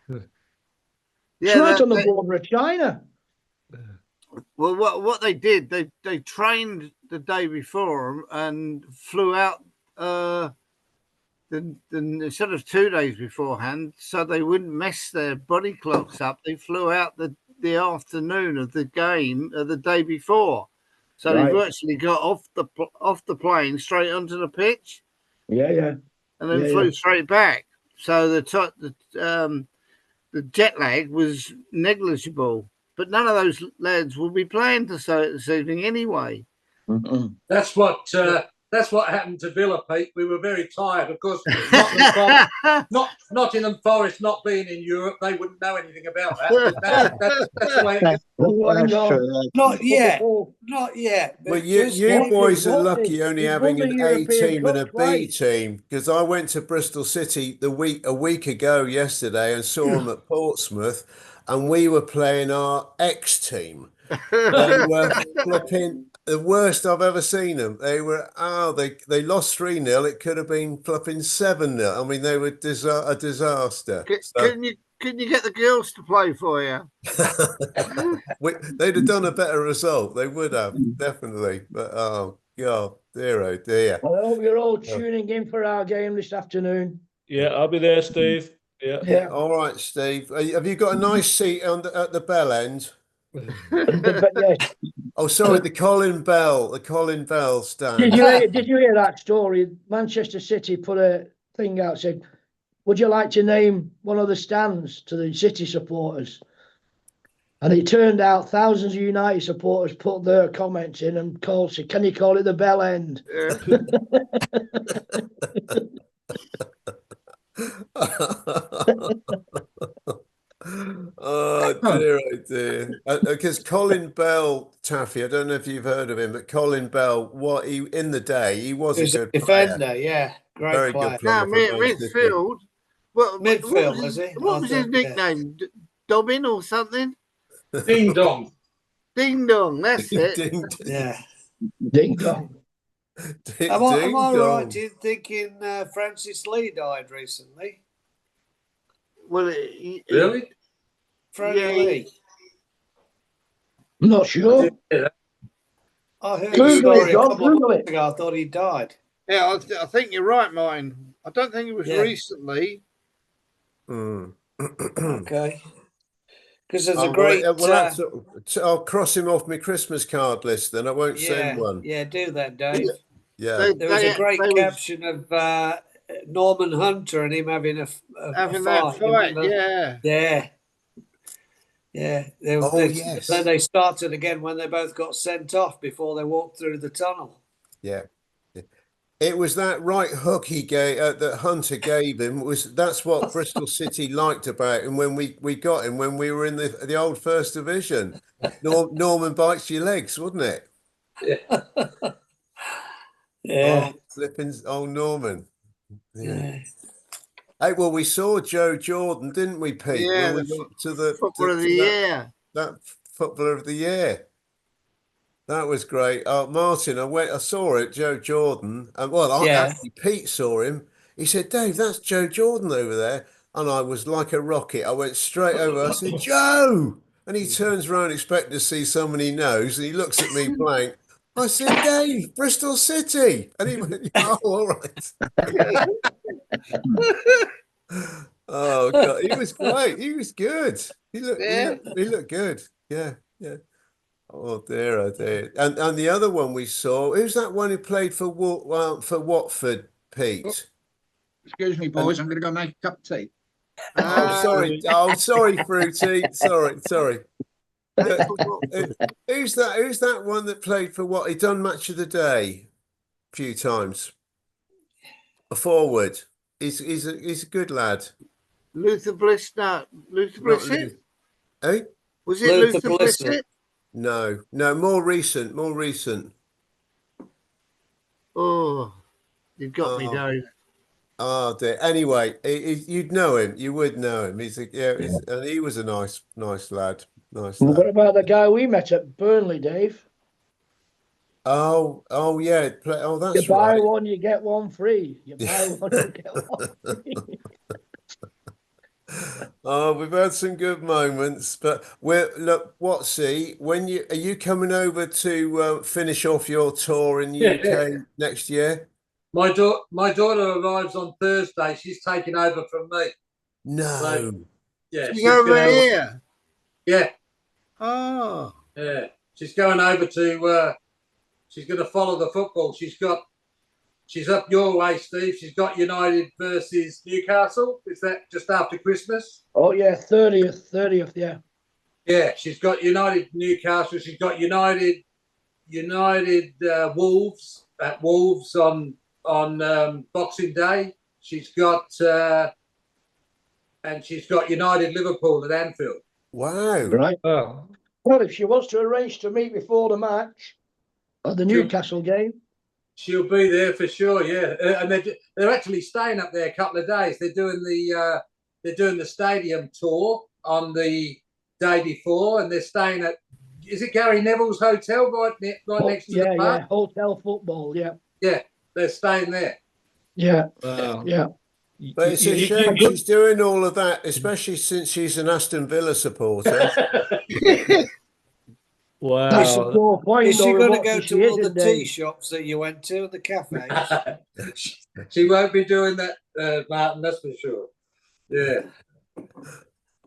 Speaker 7: It's right on the border of China.
Speaker 3: Well, what they did, they trained the day before and flew out the sort of 2 days beforehand, so they wouldn't mess their body clocks up. They flew out the afternoon of the game the day before, so they virtually got off the plane straight onto the pitch.
Speaker 7: Yeah.
Speaker 3: And then flew straight back. So the jet lag was negligible. But none of those lads will be playing this evening anyway.
Speaker 6: That's what happened to Villa, Pete. We were very tired. Of course, Nottingham Forest not being in Europe, they wouldn't know anything about that. That's the way it goes.
Speaker 9: Not yet.
Speaker 1: Well, you boys are lucky only having an A team and a B team, because I went to Bristol City a week ago yesterday and saw them at Portsmouth, and we were playing our X team. They were flipping the worst I've ever seen them. They were they lost 3-0. It could have been flipping 7-0. I mean, they were a disaster.
Speaker 3: Can you get the girls to play for you?
Speaker 1: They'd have done a better result. They would have, definitely. But oh dear.
Speaker 7: Well, I hope you're all tuning in for our game this afternoon.
Speaker 2: Yeah, I'll be there, Steve. Yeah.
Speaker 1: All right, Steve. Have you got a nice seat at the bell end? Oh, sorry, the Colin Bell stand.
Speaker 7: Did you hear that story? Manchester City put a thing out, said, would you like to name one of the stands to the City supporters? And it turned out thousands of United supporters put their comments in and said, can you call it the Bell End?
Speaker 1: Oh dear. Because Colin Bell, Taffy, I don't know if you've heard of him, but Colin Bell, in the day, he was a good
Speaker 6: defender,
Speaker 1: player.
Speaker 6: yeah. Great
Speaker 1: Very
Speaker 6: player.
Speaker 1: good player.
Speaker 3: Midfield.
Speaker 6: Midfield, was he?
Speaker 3: What was his nickname? Dobbin or something?
Speaker 6: Ding Dong.
Speaker 3: Ding Dong, that's it.
Speaker 6: Yeah.
Speaker 7: Ding Dong.
Speaker 6: Am I right in thinking Francis Lee died recently?
Speaker 3: Well,
Speaker 6: really? Francis Lee?
Speaker 7: I'm not sure.
Speaker 6: I heard a story a couple of months ago. I thought he died.
Speaker 3: Yeah, I think you're right, mine. I don't think it was recently.
Speaker 6: Okay. Because there's a great...
Speaker 1: I'll cross him off my Christmas card list, then I won't send one.
Speaker 6: Yeah, do that, Dave.
Speaker 1: Yeah.
Speaker 6: There was a great caption of Norman Hunter and him having a fight. Yeah. Then they started again when they both got sent off before they walked through the tunnel.
Speaker 1: Yeah. It was that right hook he gave that Hunter gave him. That's what Bristol City liked about him when we got him when we were in the old First Division. Norman bites your legs, wasn't it?
Speaker 6: Yeah.
Speaker 1: Oh, flipping old Norman. Yeah. Hey, well, we saw Joe Jordan, didn't we, Pete?
Speaker 3: Yeah,
Speaker 1: When we
Speaker 3: the
Speaker 1: went to the
Speaker 3: footballer of the
Speaker 1: that,
Speaker 3: year.
Speaker 1: that footballer of the year. That was great. Martin, I saw it, Joe Jordan. Actually, Pete saw him. He said, Dave, that's Joe Jordan over there. And I was like a rocket. I went straight over. I said, Joe. And he turns around expecting to see someone he knows. And he looks at me blank. I said, Dave, Bristol City. And he went, oh, all right. Oh, God. He was great. He was good. He looked good. Yeah, yeah. Oh dear, oh dear. And the other one we saw, who's that one who played for Watford, Pete?
Speaker 5: Excuse me, boys. I'm going to go make a cup of tea.
Speaker 1: Oh, sorry. Oh, sorry, Fruity. Sorry. Who's that? Who's that one that played for what? He done Match of the Day a few times. A forward. He's a good lad.
Speaker 3: Luther Bliss, no. Luther Bliss.
Speaker 1: Eh?
Speaker 3: Was it Luther Bliss?
Speaker 1: No, more recent.
Speaker 3: Oh, you've got me, Dave.
Speaker 1: Oh dear. Anyway, you'd know him. You would know him. And he was a nice lad. Nice lad.
Speaker 7: What about the guy we met at Burnley, Dave?
Speaker 1: Oh yeah. Oh, that's
Speaker 7: you buy
Speaker 1: right.
Speaker 7: one, you get one free. You buy one, you get one free.
Speaker 1: Oh, we've had some good moments, but Watsy, are you coming over to finish off your tour in the UK next year?
Speaker 10: My daughter arrives on Thursday. She's taking over from me.
Speaker 1: No.
Speaker 10: So, yeah,
Speaker 3: she's over here.
Speaker 10: Yeah.
Speaker 3: Oh.
Speaker 10: Yeah. She's going over to. She's going to follow the football. She's up your way, Steve. She's got United versus Newcastle. Is that just after Christmas?
Speaker 7: Oh yeah, 30th, yeah.
Speaker 10: Yeah, she's got United Newcastle. She's got United Wolves at Wolves on Boxing Day. She's got United Liverpool at Anfield.
Speaker 1: Wow!
Speaker 7: Right.
Speaker 2: Oh.
Speaker 7: Well, if she wants to arrange to meet before the match at the Newcastle game,
Speaker 10: she'll be there for sure. Yeah, and they're actually staying up there a couple of days. They're doing the stadium tour on the day before, and they're staying at. Is it Gary Neville's hotel right next to the park?
Speaker 7: Yeah, Hotel Football. Yeah.
Speaker 10: Yeah, they're staying there.
Speaker 7: Yeah.
Speaker 2: Wow.
Speaker 7: Yeah.
Speaker 1: But it's a shame she's doing all of that, especially since she's an Aston Villa supporter.
Speaker 2: Wow.
Speaker 7: That's the core point.
Speaker 6: Is she going to go
Speaker 7: She
Speaker 6: to all the
Speaker 7: isn't,
Speaker 6: tea shops that you went to, the cafes?
Speaker 10: She won't be doing that, Martin. That's for sure. Yeah,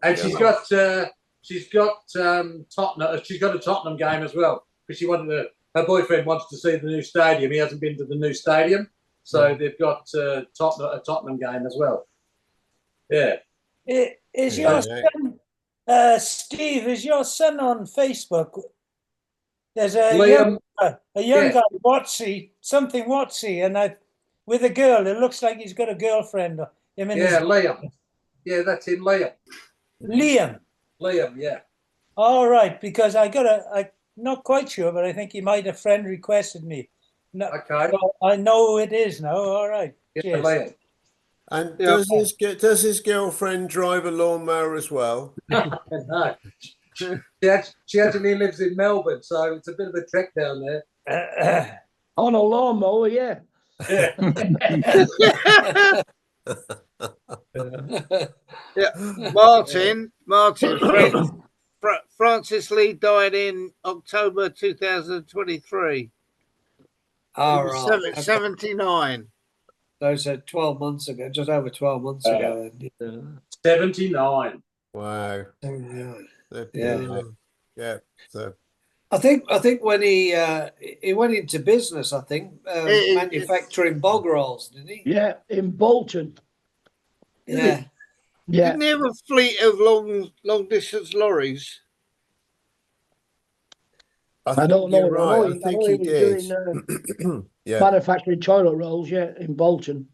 Speaker 10: and she's got Tottenham. She's got a Tottenham game as well because her boyfriend wants to see the new stadium. He hasn't been to the new stadium, so they've got a Tottenham game as well. Yeah.
Speaker 9: Is your son, Steve? Is your son on Facebook? There's a young guy, Watsy, and with a girl. It looks like he's got a girlfriend.
Speaker 10: Liam. Yeah, that's him, Liam. Liam, yeah.
Speaker 9: All right, because I'm not quite sure, but I think he might have friend requested me. No,
Speaker 10: okay.
Speaker 9: So I know who it is now. All right.
Speaker 10: Yeah, Liam.
Speaker 1: And does his girlfriend drive a lawnmower as well?
Speaker 10: No. She actually lives in Melbourne, so it's a bit of a trek down there.
Speaker 7: On a lawnmower, yeah.
Speaker 3: Yeah. Martin, Francis Lee died in October 2023.
Speaker 6: All right.
Speaker 3: 79.
Speaker 6: Those are 12 months ago, just over 12 months ago.
Speaker 10: 79.
Speaker 1: Wow.
Speaker 6: 79.
Speaker 1: Yeah. So
Speaker 6: I think when he went into business, manufacturing bog rolls, didn't he?
Speaker 7: Yeah, in Bolton.
Speaker 6: Yeah.
Speaker 7: Yeah.
Speaker 3: Didn't he have a fleet of long distance lorries?
Speaker 7: I don't know.
Speaker 1: You're right. I think
Speaker 7: he
Speaker 1: he
Speaker 7: was
Speaker 1: did.
Speaker 7: doing
Speaker 1: Yeah.
Speaker 7: manufacturing toilet rolls, yeah, in Bolton.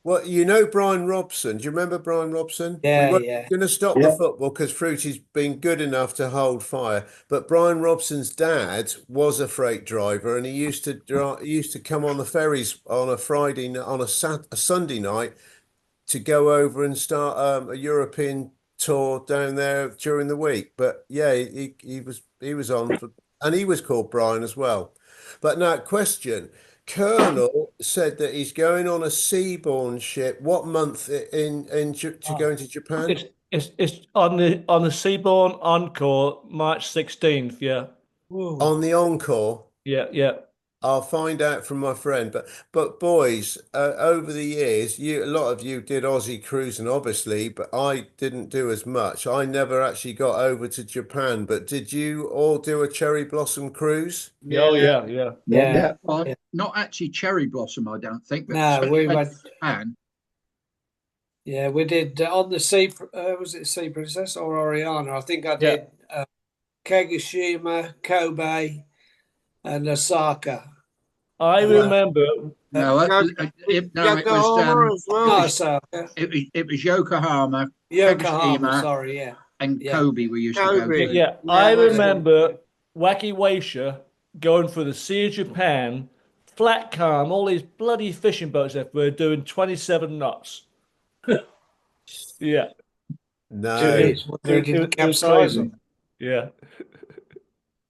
Speaker 1: Well, you know Brian Robson. Do you remember Brian Robson? We
Speaker 9: Yeah,
Speaker 1: weren't
Speaker 9: yeah.
Speaker 1: going to stop the football because Fruity's been good enough to hold fire. But Brian Robson's dad was a freight driver, and he used to come on the ferries on a a Sunday night to go over and start a European tour down there during the week. But yeah, he was on for, and he was called Brian as well. But now, question. Colonel said that he's going on a seaborne ship. What month to go into Japan?
Speaker 2: It's on the Seabourn Encore, March 16th. Yeah,
Speaker 9: Ooh.
Speaker 1: On the Encore.
Speaker 2: yeah.
Speaker 1: I'll find out from my friend. But boys, over the years, a lot of you did Aussie cruising, obviously, but I didn't do as much. I never actually got over to Japan. But did you all do a cherry blossom cruise?
Speaker 2: Oh yeah.
Speaker 9: Yeah.
Speaker 5: Well, not actually cherry blossom, I don't think. But
Speaker 9: No, we
Speaker 5: went
Speaker 9: went.
Speaker 5: to Japan.
Speaker 9: Yeah, we did on the Sea. Was it Sea Princess or Oriana? I think I did Kagoshima, Kobe, and Osaka.
Speaker 2: I remember.
Speaker 5: No, it
Speaker 3: Yokohama
Speaker 5: was
Speaker 3: as well.
Speaker 9: Not Osaka.
Speaker 5: it was Yokohama,
Speaker 9: Yokohama.
Speaker 5: Kagoshima,
Speaker 9: Sorry, yeah.
Speaker 5: and
Speaker 9: Yeah.
Speaker 5: Kobe. We used to go
Speaker 3: Kobe.
Speaker 5: to.
Speaker 2: Yeah, I remember Wacky Waisha going through the Sea of Japan, flat calm, all these bloody fishing boats everywhere doing 27 knots. Yeah.
Speaker 1: No.
Speaker 9: Jeez, they
Speaker 2: It
Speaker 9: didn't
Speaker 2: was
Speaker 9: capsize
Speaker 2: crazy.
Speaker 9: them.
Speaker 2: Yeah.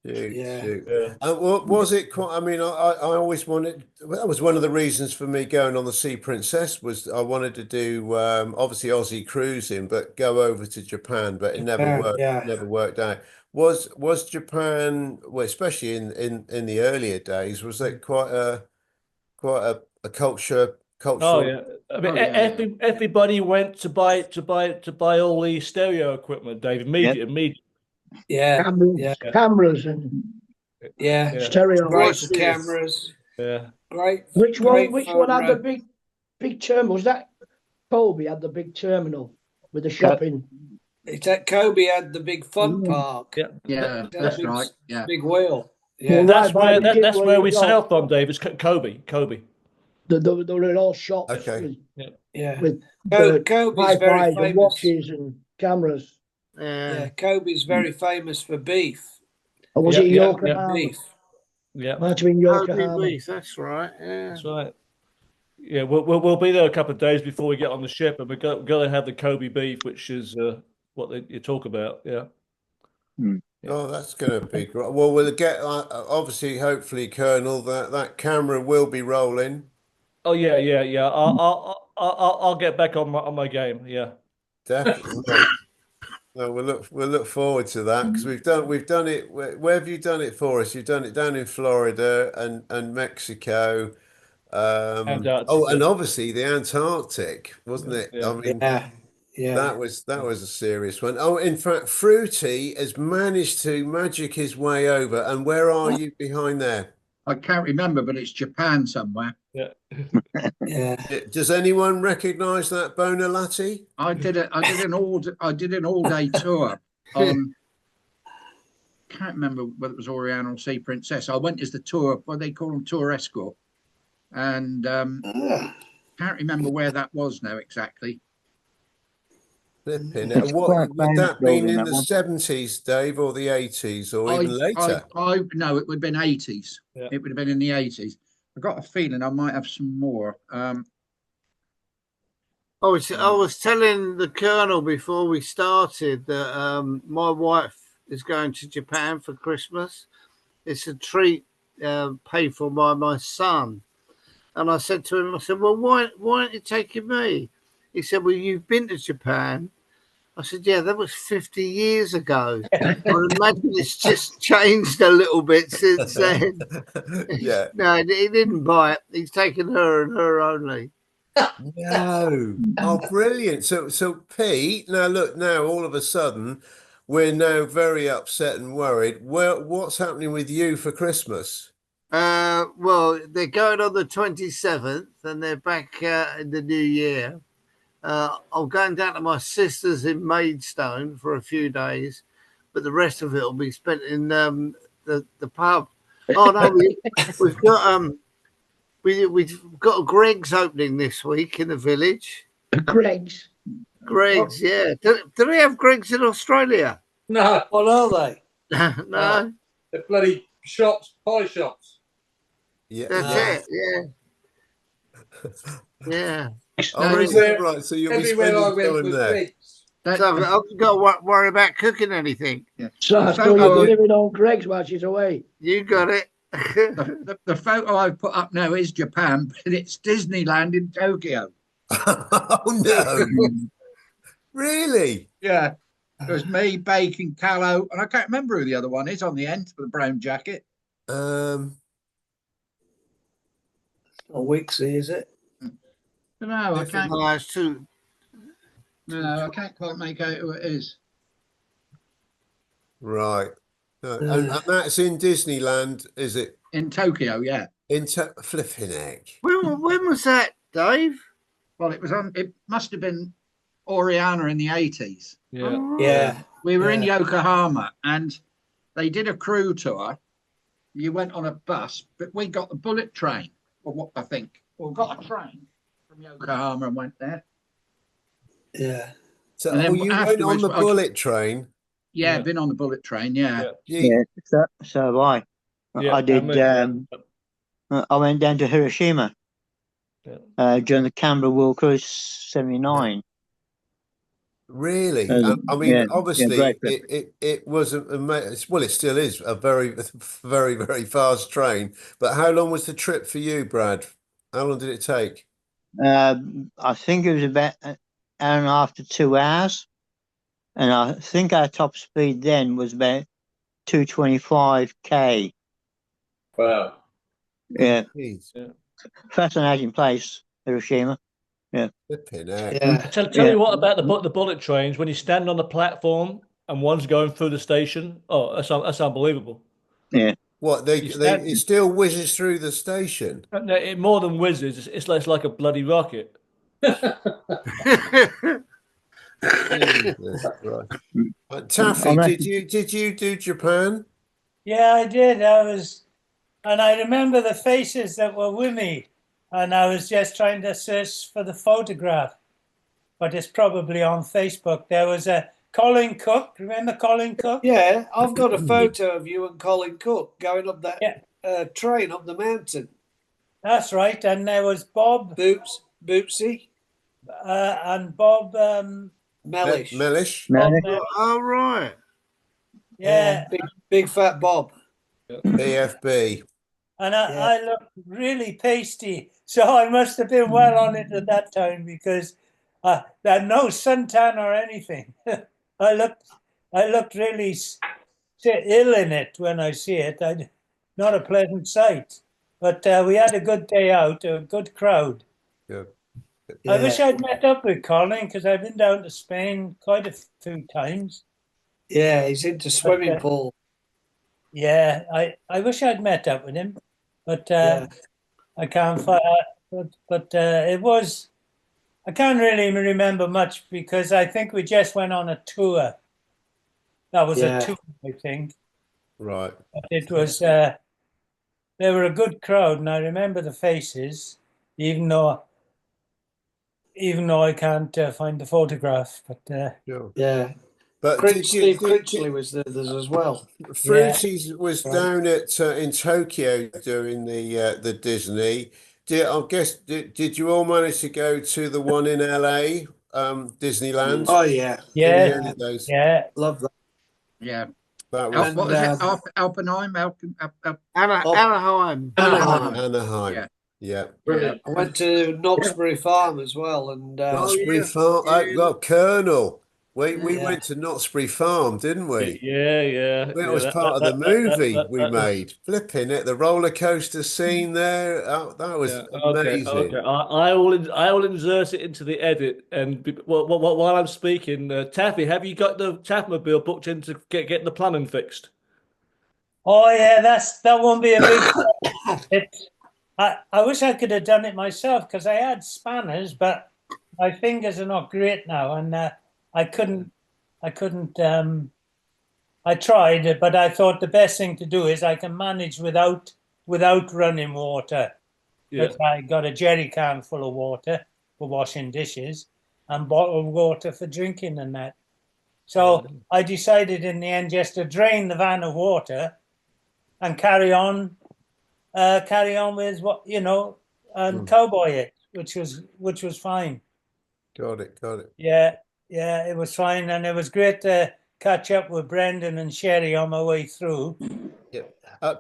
Speaker 1: Shoot.
Speaker 9: Yeah.
Speaker 1: Was it quite? I mean, I always wanted. That was one of the reasons for me going on the Sea Princess was I wanted to do obviously Aussie cruising, but go over to Japan, but it never worked.
Speaker 9: Yeah.
Speaker 1: Never worked out. Was Japan, well, especially in the earlier days, was it quite a culture
Speaker 2: Oh
Speaker 1: cultural?
Speaker 2: yeah. I mean, everybody went to buy all the stereo equipment, Dave. Immediately.
Speaker 9: Yeah.
Speaker 7: Cameras and stereo.
Speaker 9: Rifle cameras.
Speaker 2: Yeah.
Speaker 9: Great.
Speaker 7: Which
Speaker 9: great
Speaker 7: one had
Speaker 9: for,
Speaker 7: the big terminal? Was that Kobe had the big terminal with the shopping?
Speaker 9: It's at Kobe had the big fun park.
Speaker 5: Yeah, that's
Speaker 9: big,
Speaker 5: right. Yeah,
Speaker 9: big wheel.
Speaker 7: Well,
Speaker 9: Yeah,
Speaker 2: That's
Speaker 7: right by the
Speaker 2: that's
Speaker 7: Kiwi
Speaker 2: where we
Speaker 7: as well.
Speaker 2: sail from, Dave. It's Kobe.
Speaker 7: The little shops
Speaker 1: Okay.
Speaker 7: with
Speaker 9: Kobe's very
Speaker 7: hi-fis and
Speaker 9: famous.
Speaker 7: watches and cameras.
Speaker 9: Yeah, Kobe's very famous for beef.
Speaker 7: Or was it Yokohama?
Speaker 9: Beef.
Speaker 2: Yeah.
Speaker 7: Might have been Yokohama.
Speaker 3: beef, that's right. Yeah.
Speaker 2: That's right. Yeah, we'll be there a couple of days before we get on the ship, and we're going to have the Kobe beef, which is what you talk about. Yeah.
Speaker 1: Oh, that's going to be great. Well, we'll get obviously, hopefully, Colonel, that camera will be rolling.
Speaker 2: Oh yeah. I'll get back on my game. Yeah.
Speaker 1: Definitely. No, we'll look forward to that because we've done it. Where have you done it for us? You've done it down in Florida and Mexico. And obviously the Antarctic, wasn't it?
Speaker 2: Yeah.
Speaker 1: I mean,
Speaker 9: Yeah.
Speaker 1: that was a serious one. Oh, in fact, Fruity has managed to magic his way over. And where are you behind there?
Speaker 5: I can't remember, but it's Japan somewhere.
Speaker 2: Yeah.
Speaker 9: Yeah.
Speaker 1: Does anyone recognise that Bonalati?
Speaker 5: I did an all day tour on. Can't remember whether it was Oriana or Sea Princess. I went as the tour, what they call them, tour escort, and can't remember where that was now exactly.
Speaker 1: Flipping it. What would that been in the 70s, Dave, or the 80s, or even later?
Speaker 5: No, it would have been 80s.
Speaker 2: Yeah.
Speaker 5: It would have been in the 80s. I got a feeling I might have some more.
Speaker 3: I was telling the Colonel before we started that my wife is going to Japan for Christmas. It's a treat paid for by my son. And I said to him, I said, well, why aren't you taking me? He said, well, you've been to Japan. I said, yeah, that was 50 years ago. I imagine it's just changed a little bit since then.
Speaker 1: Yeah.
Speaker 3: No, he didn't buy it. He's taken her and her only.
Speaker 1: No. Oh, brilliant. So Pete, now all of a sudden, we're now very upset and worried. What's happening with you for Christmas?
Speaker 3: Well, they're going on the 27th and they're back in the new year. I'm going down to my sister's in Maidstone for a few days, but the rest of it will be spent in the pub. Oh no, we've got we've got a Greg's opening this week in the village.
Speaker 7: Greg's.
Speaker 3: Greg's, yeah. Do they have Greg's in Australia?
Speaker 10: No,
Speaker 6: What are they?
Speaker 3: No,
Speaker 10: the bloody shops, pie shops.
Speaker 1: Yeah,
Speaker 3: that's it. Yeah.
Speaker 1: Oh, is that right? So you'll be
Speaker 10: Everywhere I
Speaker 1: spending
Speaker 10: went
Speaker 1: time
Speaker 10: was
Speaker 1: there.
Speaker 10: Greg's.
Speaker 3: So I've got to worry about cooking anything.
Speaker 5: Yeah.
Speaker 7: So I still you'll be living on Greg's while she's away.
Speaker 3: You got it.
Speaker 5: The photo I've put up now is Japan, but it's Disneyland in Tokyo.
Speaker 1: Oh no! Really?
Speaker 5: Yeah. It was me, Bacon, Callow, and I can't remember who the other one is on the end with the brown jacket.
Speaker 6: A Wixie, is it?
Speaker 5: No, I can't.
Speaker 3: No, it's too.
Speaker 5: No, I can't quite make out who it is.
Speaker 1: Right. No, and that's in Disneyland, is it?
Speaker 5: In Tokyo, yeah.
Speaker 1: Flipping heck.
Speaker 3: When was that, Dave?
Speaker 5: Well, it was on. It must have been Oriana in the 80s.
Speaker 2: Yeah.
Speaker 6: Yeah.
Speaker 5: We were in Yokohama, and they did a crew tour. You went on a bus, but we got the bullet train, or what I think. Well, got a train from Yokohama and went there.
Speaker 6: Yeah.
Speaker 1: So
Speaker 5: And then
Speaker 1: you went on
Speaker 5: afterwards,
Speaker 1: the bullet train?
Speaker 5: Yeah, been on the bullet train. Yeah.
Speaker 4: Yeah, so have I.
Speaker 2: Yeah,
Speaker 4: I did.
Speaker 2: mean,
Speaker 4: I went down to Hiroshima during the Canberra World Cruise '79.
Speaker 1: Really? I mean, obviously,
Speaker 4: great trip.
Speaker 1: it was well, it still is a very, very, very fast train. But how long was the trip for you, Brad? How long did it take?
Speaker 4: I think it was about an hour and a half to 2 hours, and I think our top speed then was about 225 km.
Speaker 10: Wow.
Speaker 4: Yeah,
Speaker 1: Jeez.
Speaker 4: fascinating place, Hiroshima. Yeah.
Speaker 1: Flipping heck.
Speaker 6: Yeah.
Speaker 2: Tell you what about the bullet trains when you stand on the platform and one's going through the station. Oh, that's unbelievable.
Speaker 4: Yeah.
Speaker 1: What it still whizzes through the station.
Speaker 2: No, it more than whizzes. It's like a bloody rocket.
Speaker 1: Jesus Christ. Taffy, did you do Japan?
Speaker 9: Yeah, I did. And I remember the faces that were with me, and I was just trying to search for the photograph, but it's probably on Facebook. There was a Colin Cook. Remember Colin Cook?
Speaker 6: Yeah, I've got a photo of you and Colin Cook going up that train up the mountain.
Speaker 9: That's right. And there was Bob
Speaker 6: Boopsy,
Speaker 9: and Bob
Speaker 6: Mellish.
Speaker 1: Mellish.
Speaker 3: Oh, right.
Speaker 9: Yeah.
Speaker 6: Big fat Bob.
Speaker 1: BFB.
Speaker 9: And I looked really pasty, so I must have been well on it at that time because there had no suntan or anything. I looked really ill in it when I see it. Not a pleasant sight, but we had a good day out, a good crowd.
Speaker 1: Good.
Speaker 9: I wish I'd met up with Colin because I've been down to Spain quite a few times.
Speaker 6: Yeah, he's into swimming pool.
Speaker 9: Yeah, I wish I'd met up with him, but I can't find. But it was. I can't really remember much because I think we just went on a tour. That was a tour, I think.
Speaker 1: Right.
Speaker 9: But it was. They were a good crowd, and I remember the faces, even though I can't find the photograph. But
Speaker 6: yeah.
Speaker 1: But
Speaker 6: Steve Critchley was there as well.
Speaker 1: Fruities was down at in Tokyo doing the Disney. I guess did you all manage to go to the one in LA, Disneyland?
Speaker 6: Oh yeah,
Speaker 9: yeah,
Speaker 6: love that.
Speaker 5: Yeah,
Speaker 1: that was
Speaker 5: what was it? Alpenheim,
Speaker 3: Anaheim.
Speaker 1: Yeah.
Speaker 6: Brilliant. I went to Knoxbury Farm as well, and
Speaker 1: Knoxbury Farm. Colonel. We went to Knoxbury Farm, didn't we?
Speaker 2: Yeah.
Speaker 1: That was part of the movie we made. Flipping it, the roller coaster scene there. That was amazing.
Speaker 2: Okay. I will insert it into the edit. And while I'm speaking, Taffy, have you got the Taffmobile booked in to get the plumbing fixed?
Speaker 9: Oh yeah, that won't be a big. I wish I could have done it myself because I had spanners, but my fingers are not great now, and I couldn't I tried, but I thought the best thing to do is I can manage without running water.
Speaker 2: Yeah.
Speaker 9: But I got a jerry can full of water for washing dishes and bottled water for drinking and that. So I decided in the end just to drain the van of water and carry on with what and cowboy it, which was fine.
Speaker 1: Got it.
Speaker 9: Yeah, it was fine, and it was great to catch up with Brendan and Sherry on my way through.
Speaker 1: Yeah.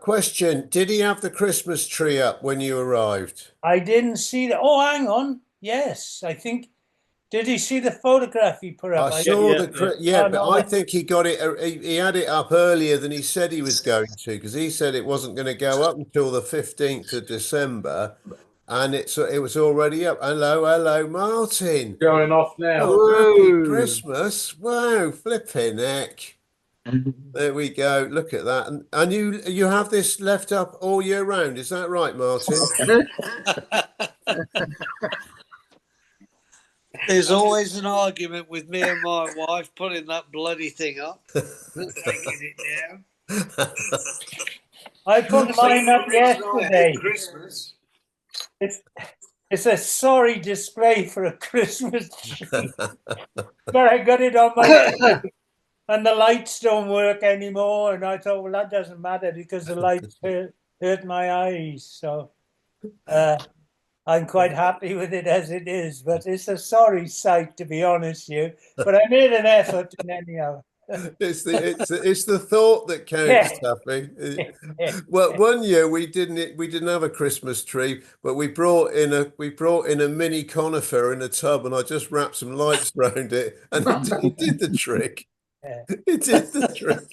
Speaker 1: Question: did he have the Christmas tree up when you arrived?
Speaker 9: I didn't see that. Oh, hang on. Yes, I think. Did he see the photograph he put up?
Speaker 1: I saw
Speaker 9: Oh,
Speaker 1: but I think he got it. He had it up earlier than he said he was going to, because he said it wasn't going to go up until the 15th of December, and it was already up. Hello, Martin.
Speaker 10: Going off now.
Speaker 1: Oh, happy Christmas! Wow, flipping heck! There we go. Look at that, and you have this left up all year round. Is that right, Martin?
Speaker 6: There's always an argument with me and my wife putting that bloody thing up. Taking it down.
Speaker 9: I put mine up yesterday.
Speaker 6: Christmas.
Speaker 9: It's a sorry display for a Christmas tree. But I got it on my and the lights don't work anymore. And I thought, well, that doesn't matter because the lights hurt my eyes. So I'm quite happy with it as it is, but it's a sorry sight, to be honest with you. But I made an effort anyhow.
Speaker 1: It's the thought that counts, Taffy. Well, one year we didn't have a Christmas tree, but we brought in a mini conifer in a tub, and I just wrapped some lights around it, and it did the trick. It did the trick.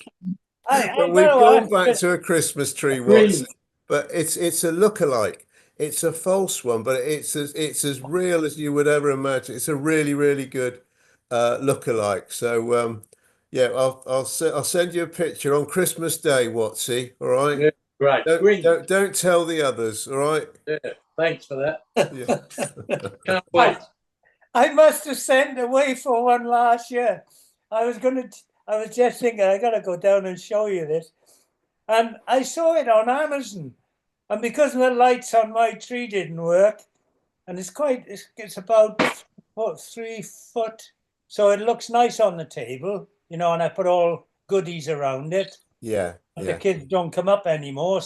Speaker 1: But we've gone back to a Christmas tree once, but it's a lookalike. It's a false one, but it's as real as you would ever imagine. It's a really, really good lookalike. So yeah, I'll send you a picture on Christmas Day, Watsy. All right.
Speaker 10: Yeah, right.
Speaker 1: Don't tell the others. All right.
Speaker 10: Yeah. Thanks for that.
Speaker 1: Yeah.
Speaker 10: Can't wait.
Speaker 9: I must have sent away for one last year. I was just thinking I got to go down and show you this, and I saw it on Amazon. And because the lights on my tree didn't work, and it's about 3 foot, so it looks nice on the table, and I put all goodies around it.
Speaker 1: Yeah.
Speaker 9: And the kids don't come up anymore,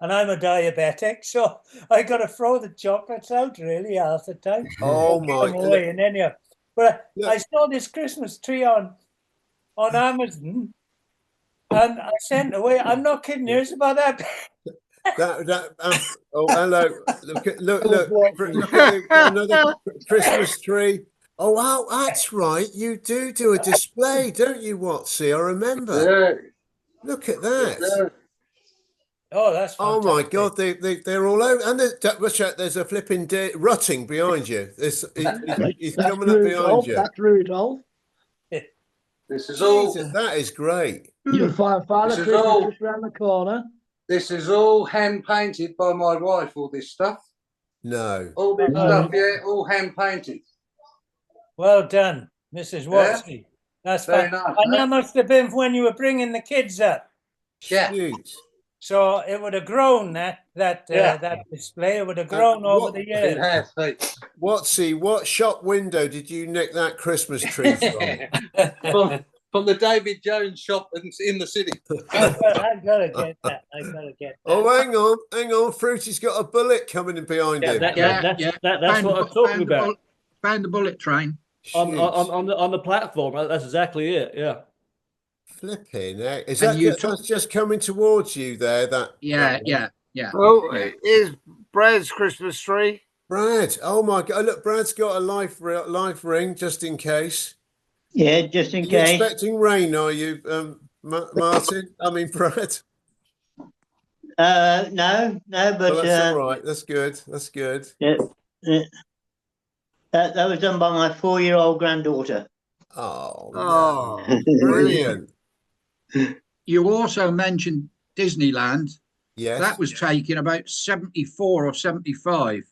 Speaker 9: and I'm a diabetic, so I got to throw the chocolates out really half the time.
Speaker 1: Oh my!
Speaker 9: Away and anyhow, but I saw this Christmas tree on Amazon, and I sent away. I'm not kidding you. It's about that.
Speaker 1: Oh, hello! Look at another Christmas tree. Oh wow, that's right. You do a display, don't you, Watsy? I remember.
Speaker 10: Yeah.
Speaker 1: Look at that.
Speaker 9: Oh, that's fantastic.
Speaker 1: Oh my God, they're all over, and there's a flipping rutting behind you. He's coming up behind you.
Speaker 7: That's Rudolph.
Speaker 10: This is all.
Speaker 1: That is great.
Speaker 7: You'll find Father Christmas just around the corner.
Speaker 10: This is all hand painted by my wife. All this stuff.
Speaker 1: No.
Speaker 10: All this stuff, yeah, all hand painted.
Speaker 9: Well done, Mrs. Watsy. That's very nice. And that must have been when you were bringing the kids up.
Speaker 10: Yeah.
Speaker 1: Shoot.
Speaker 9: So it would have grown that display. It would have grown over the years.
Speaker 10: It has.
Speaker 1: Watsy, what shop window did you nick that Christmas tree from?
Speaker 10: From the David Jones shop in the city.
Speaker 9: I've got to get that.
Speaker 1: Oh, hang on. Fruity's got a bullet coming in behind him.
Speaker 2: That's what I'm talking about.
Speaker 5: Found the bullet train
Speaker 2: on the platform. That's exactly it. Yeah.
Speaker 1: Flipping heck. Is that that's just coming towards you there?
Speaker 5: Yeah.
Speaker 3: Oh, here's Brad's Christmas tree.
Speaker 1: Brad. Oh my God. Look, Brad's got a life ring just in case.
Speaker 4: Yeah, just in case.
Speaker 1: Expecting rain, are you, Martin? I mean, Brad.
Speaker 4: No, but
Speaker 1: well, that's all right. That's good.
Speaker 4: Yeah. That was done by my 4-year-old granddaughter.
Speaker 1: Oh, brilliant.
Speaker 5: You also mentioned Disneyland.
Speaker 1: Yes.
Speaker 5: That was taken about 74 or 75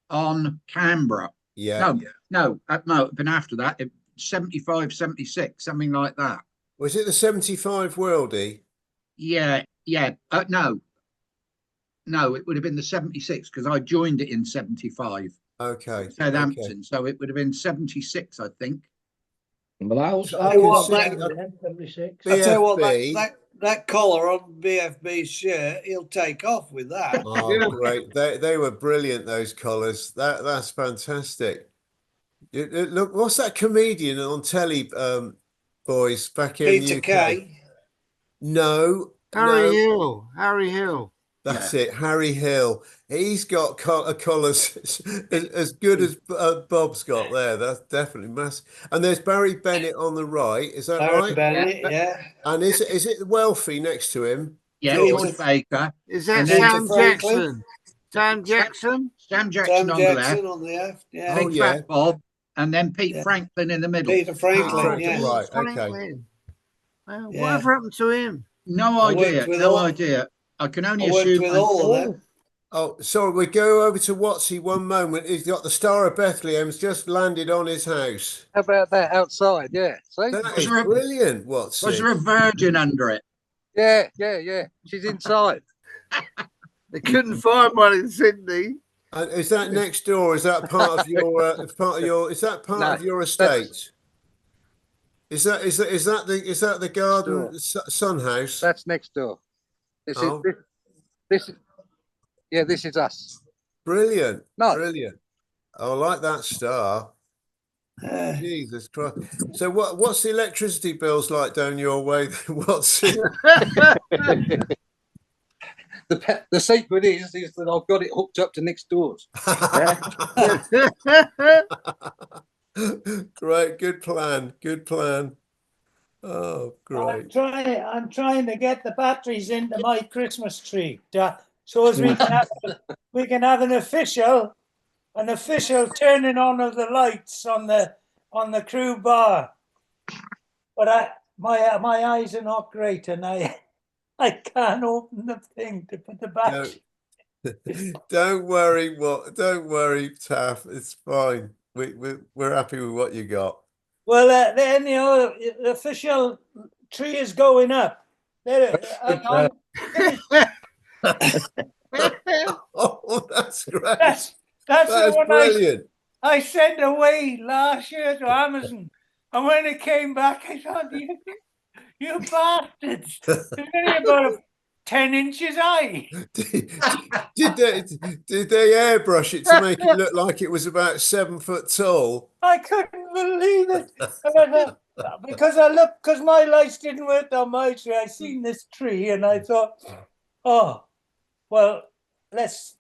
Speaker 5: on Canberra.
Speaker 1: Yeah.
Speaker 5: No, it'd been after that. 75, 76, something like that.
Speaker 1: Was it the 75 Worldie?
Speaker 5: Yeah. No, it would have been the 76 because I joined it in 75.
Speaker 1: Okay.
Speaker 5: Southampton. So it would have been 76, I think.
Speaker 6: Well,
Speaker 1: I
Speaker 6: tell
Speaker 1: can
Speaker 6: you what,
Speaker 1: see
Speaker 6: that,
Speaker 7: 76.
Speaker 6: I tell you what,
Speaker 1: BFB.
Speaker 6: that collar on BFB's shirt, he'll take off with that.
Speaker 1: Oh, great! They were brilliant. Those collars. That's fantastic. Look, what's that comedian on telly, boys, back in
Speaker 6: Peter
Speaker 1: UK?
Speaker 6: Kay.
Speaker 1: No,
Speaker 3: Harry
Speaker 1: no,
Speaker 3: Hill. Harry Hill.
Speaker 1: that's it. Harry Hill. He's got collars as good as Bob's got there. That's definitely massive. And there's Barry Bennett on the right. Is that
Speaker 6: Barry
Speaker 1: right?
Speaker 6: Bennett, yeah.
Speaker 1: And is it Wealthy next to him?
Speaker 5: Yeah,
Speaker 6: George.
Speaker 5: George Baker.
Speaker 3: Is that
Speaker 5: And then
Speaker 3: Sam
Speaker 6: Franklin.
Speaker 3: Jackson? Sam Jackson?
Speaker 5: Sam Jackson
Speaker 6: Sam
Speaker 5: on the left.
Speaker 6: Jackson on the left, yeah.
Speaker 1: Oh,
Speaker 5: Big
Speaker 1: yeah.
Speaker 5: Fat Bob. And then Pete
Speaker 6: Yeah.
Speaker 5: Franklin in the middle.
Speaker 6: Peter Franklin,
Speaker 1: Franklin,
Speaker 6: yeah.
Speaker 1: right, okay.
Speaker 3: Franklin. Well,
Speaker 6: Yeah.
Speaker 3: whatever happened to him?
Speaker 5: No
Speaker 6: I worked
Speaker 5: idea.
Speaker 6: with
Speaker 5: No
Speaker 6: all-
Speaker 5: idea. I can only
Speaker 6: I worked
Speaker 5: assume.
Speaker 6: with all of them.
Speaker 1: Oh, sorry, we go over to Watsy one moment. He's got the Star of Bethlehem's just landed on his house.
Speaker 10: How about that outside? Yeah. See?
Speaker 1: That
Speaker 5: Was
Speaker 1: is
Speaker 5: there a-
Speaker 1: brilliant,
Speaker 5: Was
Speaker 1: Watsy.
Speaker 5: there a virgin under it?
Speaker 10: Yeah. She's inside.
Speaker 3: They couldn't find one in Sydney.
Speaker 1: And is that next door? Is that part of your is that part
Speaker 10: No,
Speaker 1: of your estate? Is that the garden sun house?
Speaker 10: That's next door. This
Speaker 1: Oh.
Speaker 10: is this is us.
Speaker 1: Brilliant.
Speaker 10: Nice.
Speaker 1: Brilliant. I like that star. Jesus Christ. So what's the electricity bills like down your way? What's it?
Speaker 10: The secret is that I've got it hooked up to next doors.
Speaker 1: Great, good plan. Good plan. Oh, great.
Speaker 9: I'm trying to get the batteries into my Christmas tree, so as we can have an official turning on of the lights on the crew bar. But my eyes are not great, and I can't open the thing to put the battery.
Speaker 1: Don't worry, Taff. It's fine. We're happy with what you got.
Speaker 9: Well, then the official tree is going up. There,
Speaker 1: Oh, that's great.
Speaker 9: that's
Speaker 1: That
Speaker 9: the
Speaker 1: is
Speaker 9: one
Speaker 1: brilliant.
Speaker 9: I sent away last year to Amazon, and when it came back, I thought, you bastards! It's only about 10 inches high.
Speaker 1: Did they airbrush it to make it look like it was about 7 foot tall?
Speaker 9: I couldn't believe it. Because my lights didn't work on my tree. I seen this tree and I thought, oh, well, It's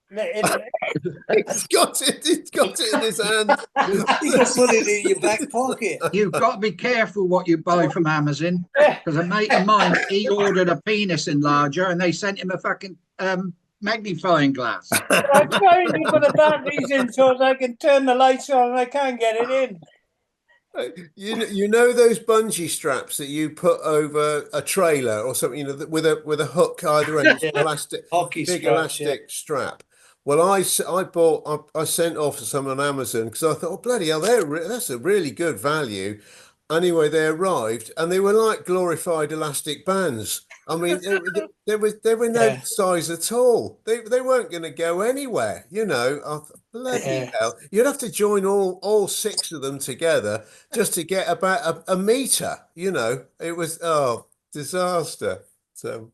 Speaker 1: got it in his hand.
Speaker 6: You can put it in your back pocket.
Speaker 5: You've got to be careful what you buy from Amazon, because a mate of mine, he ordered a penis enlarger and they sent him a fucking magnifying glass.
Speaker 9: I'm trying to put the batteries in so I can turn the lights on and I can't get it in.
Speaker 1: You know those bungee straps that you put over a trailer or something, with a hook either end, elastic, big elastic strap. Well, I sent off some on Amazon because I thought, oh bloody hell, that's a really good value. Anyway, they arrived and they were like glorified elastic bands. I mean, they were no size at all. They weren't going to go anywhere. I thought, bloody hell! You'd have to join all 6 of them together just to get about a meter. It was disaster. So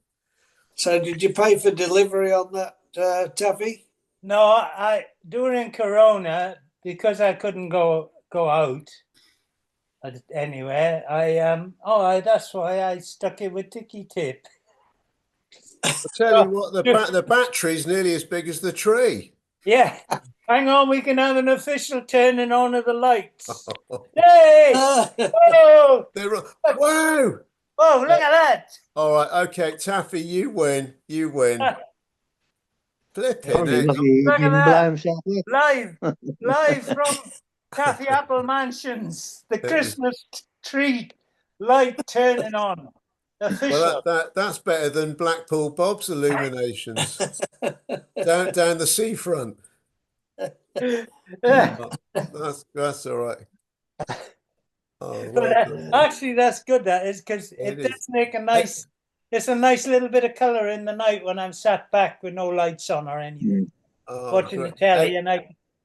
Speaker 6: did you pay for delivery on that, Taffy?
Speaker 9: No, during Corona, because I couldn't go out anywhere, that's why I stuck it with ticky tape.
Speaker 1: I'll tell you what, the battery's nearly as big as the tree.
Speaker 9: Yeah, hang on, we can have an official turning on of the lights. Hey! Oh!
Speaker 1: Wow!
Speaker 9: Oh, look at that!
Speaker 1: All right, okay, Taffy, you win. Flipping
Speaker 4: Probably
Speaker 1: it.
Speaker 4: lucky he
Speaker 9: Look at
Speaker 4: didn't
Speaker 9: that.
Speaker 4: blow himself up.
Speaker 9: Live from Taffy Apple Mansions, the Christmas tree light turning on. Official.
Speaker 1: Well, that's better than Blackpool Bob's illuminations down the seafront. That's all right. Oh,
Speaker 9: But
Speaker 1: well done.
Speaker 9: actually, that's good. That is because it
Speaker 1: It
Speaker 9: does
Speaker 1: is.
Speaker 9: make a nice. It's a nice little bit of colour in the night when I'm sat back with no lights on or anything,
Speaker 1: Oh,
Speaker 9: watching the
Speaker 1: great.
Speaker 9: telly,
Speaker 1: Hey,
Speaker 9: and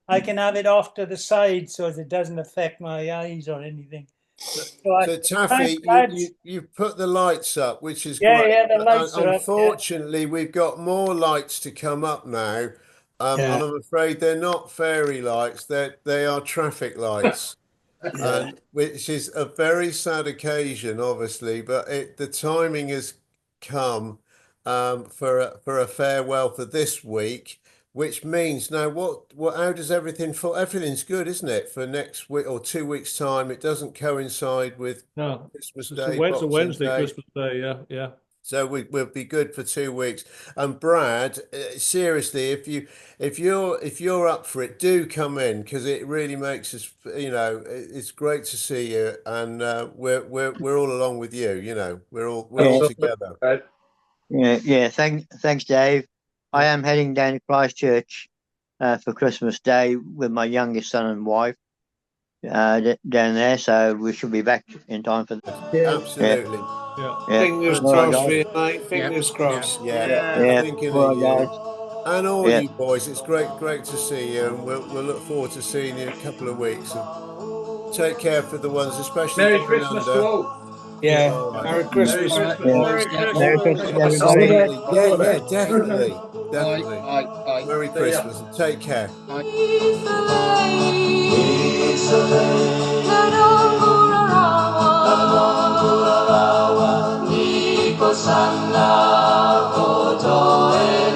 Speaker 9: I can have it off to the side so as it doesn't affect my eyes or anything. So
Speaker 1: so
Speaker 9: thanks,
Speaker 1: Taffy,
Speaker 9: lads.
Speaker 1: you've put the lights up, which is
Speaker 9: Yeah,
Speaker 1: great.
Speaker 9: yeah, the lights are up. Yeah.
Speaker 1: Unfortunately, we've got more lights to come up now, and
Speaker 9: Yeah.
Speaker 1: I'm afraid they're not fairy lights. They are traffic lights. And which is a very sad occasion, obviously, but the timing has come for a farewell for this week, which means now what how does everything fall? Everything's good, isn't it, for next week or 2 weeks' time? It doesn't coincide with
Speaker 2: No,
Speaker 1: Christmas
Speaker 2: it's
Speaker 1: Day,
Speaker 2: a
Speaker 1: Boxing
Speaker 2: Wednesday,
Speaker 1: Day.
Speaker 2: Christmas Day. Yeah, yeah.
Speaker 1: So we'll be good for 2 weeks. And Brad, seriously, if you're up for it, do come in because it really makes us, it's great to see you, and we're all along with you. We're all
Speaker 10: Absolutely.
Speaker 1: together.
Speaker 10: Right.
Speaker 4: Yeah. Thanks, Dave. I am heading down to Christchurch for Christmas Day with my youngest son and wife down there, so we should be back in time for that.
Speaker 1: Absolutely.
Speaker 2: Yeah.
Speaker 6: Fingers
Speaker 4: All right,
Speaker 6: crossed for
Speaker 4: guys.
Speaker 6: you, mate. Fingers crossed.
Speaker 1: Yeah.
Speaker 4: Yeah.
Speaker 1: Thinking
Speaker 4: All
Speaker 1: of
Speaker 4: right,
Speaker 1: you
Speaker 4: guys.
Speaker 1: and all
Speaker 4: Yeah.
Speaker 1: you boys. It's great to see you, and we'll look forward to seeing you in a couple of weeks. And take care for the ones, especially
Speaker 10: Merry
Speaker 1: down
Speaker 10: Christmas to
Speaker 1: under.
Speaker 10: all.
Speaker 6: Yeah.
Speaker 1: All right.
Speaker 6: Merry
Speaker 10: Merry
Speaker 6: Christmas.
Speaker 10: Christmas,
Speaker 4: Yeah.
Speaker 10: boys.
Speaker 2: Merry
Speaker 4: Merry
Speaker 2: Christmas.
Speaker 4: Christmas,
Speaker 7: All the
Speaker 4: everybody.
Speaker 7: best.
Speaker 1: Absolutely.
Speaker 7: All the
Speaker 1: Yeah,
Speaker 7: best.
Speaker 1: definitely.
Speaker 5: Bye,
Speaker 1: Definitely.
Speaker 5: bye, bye.
Speaker 1: Merry
Speaker 10: See ya.
Speaker 1: Christmas and take care.
Speaker 11: Iko sana kotoe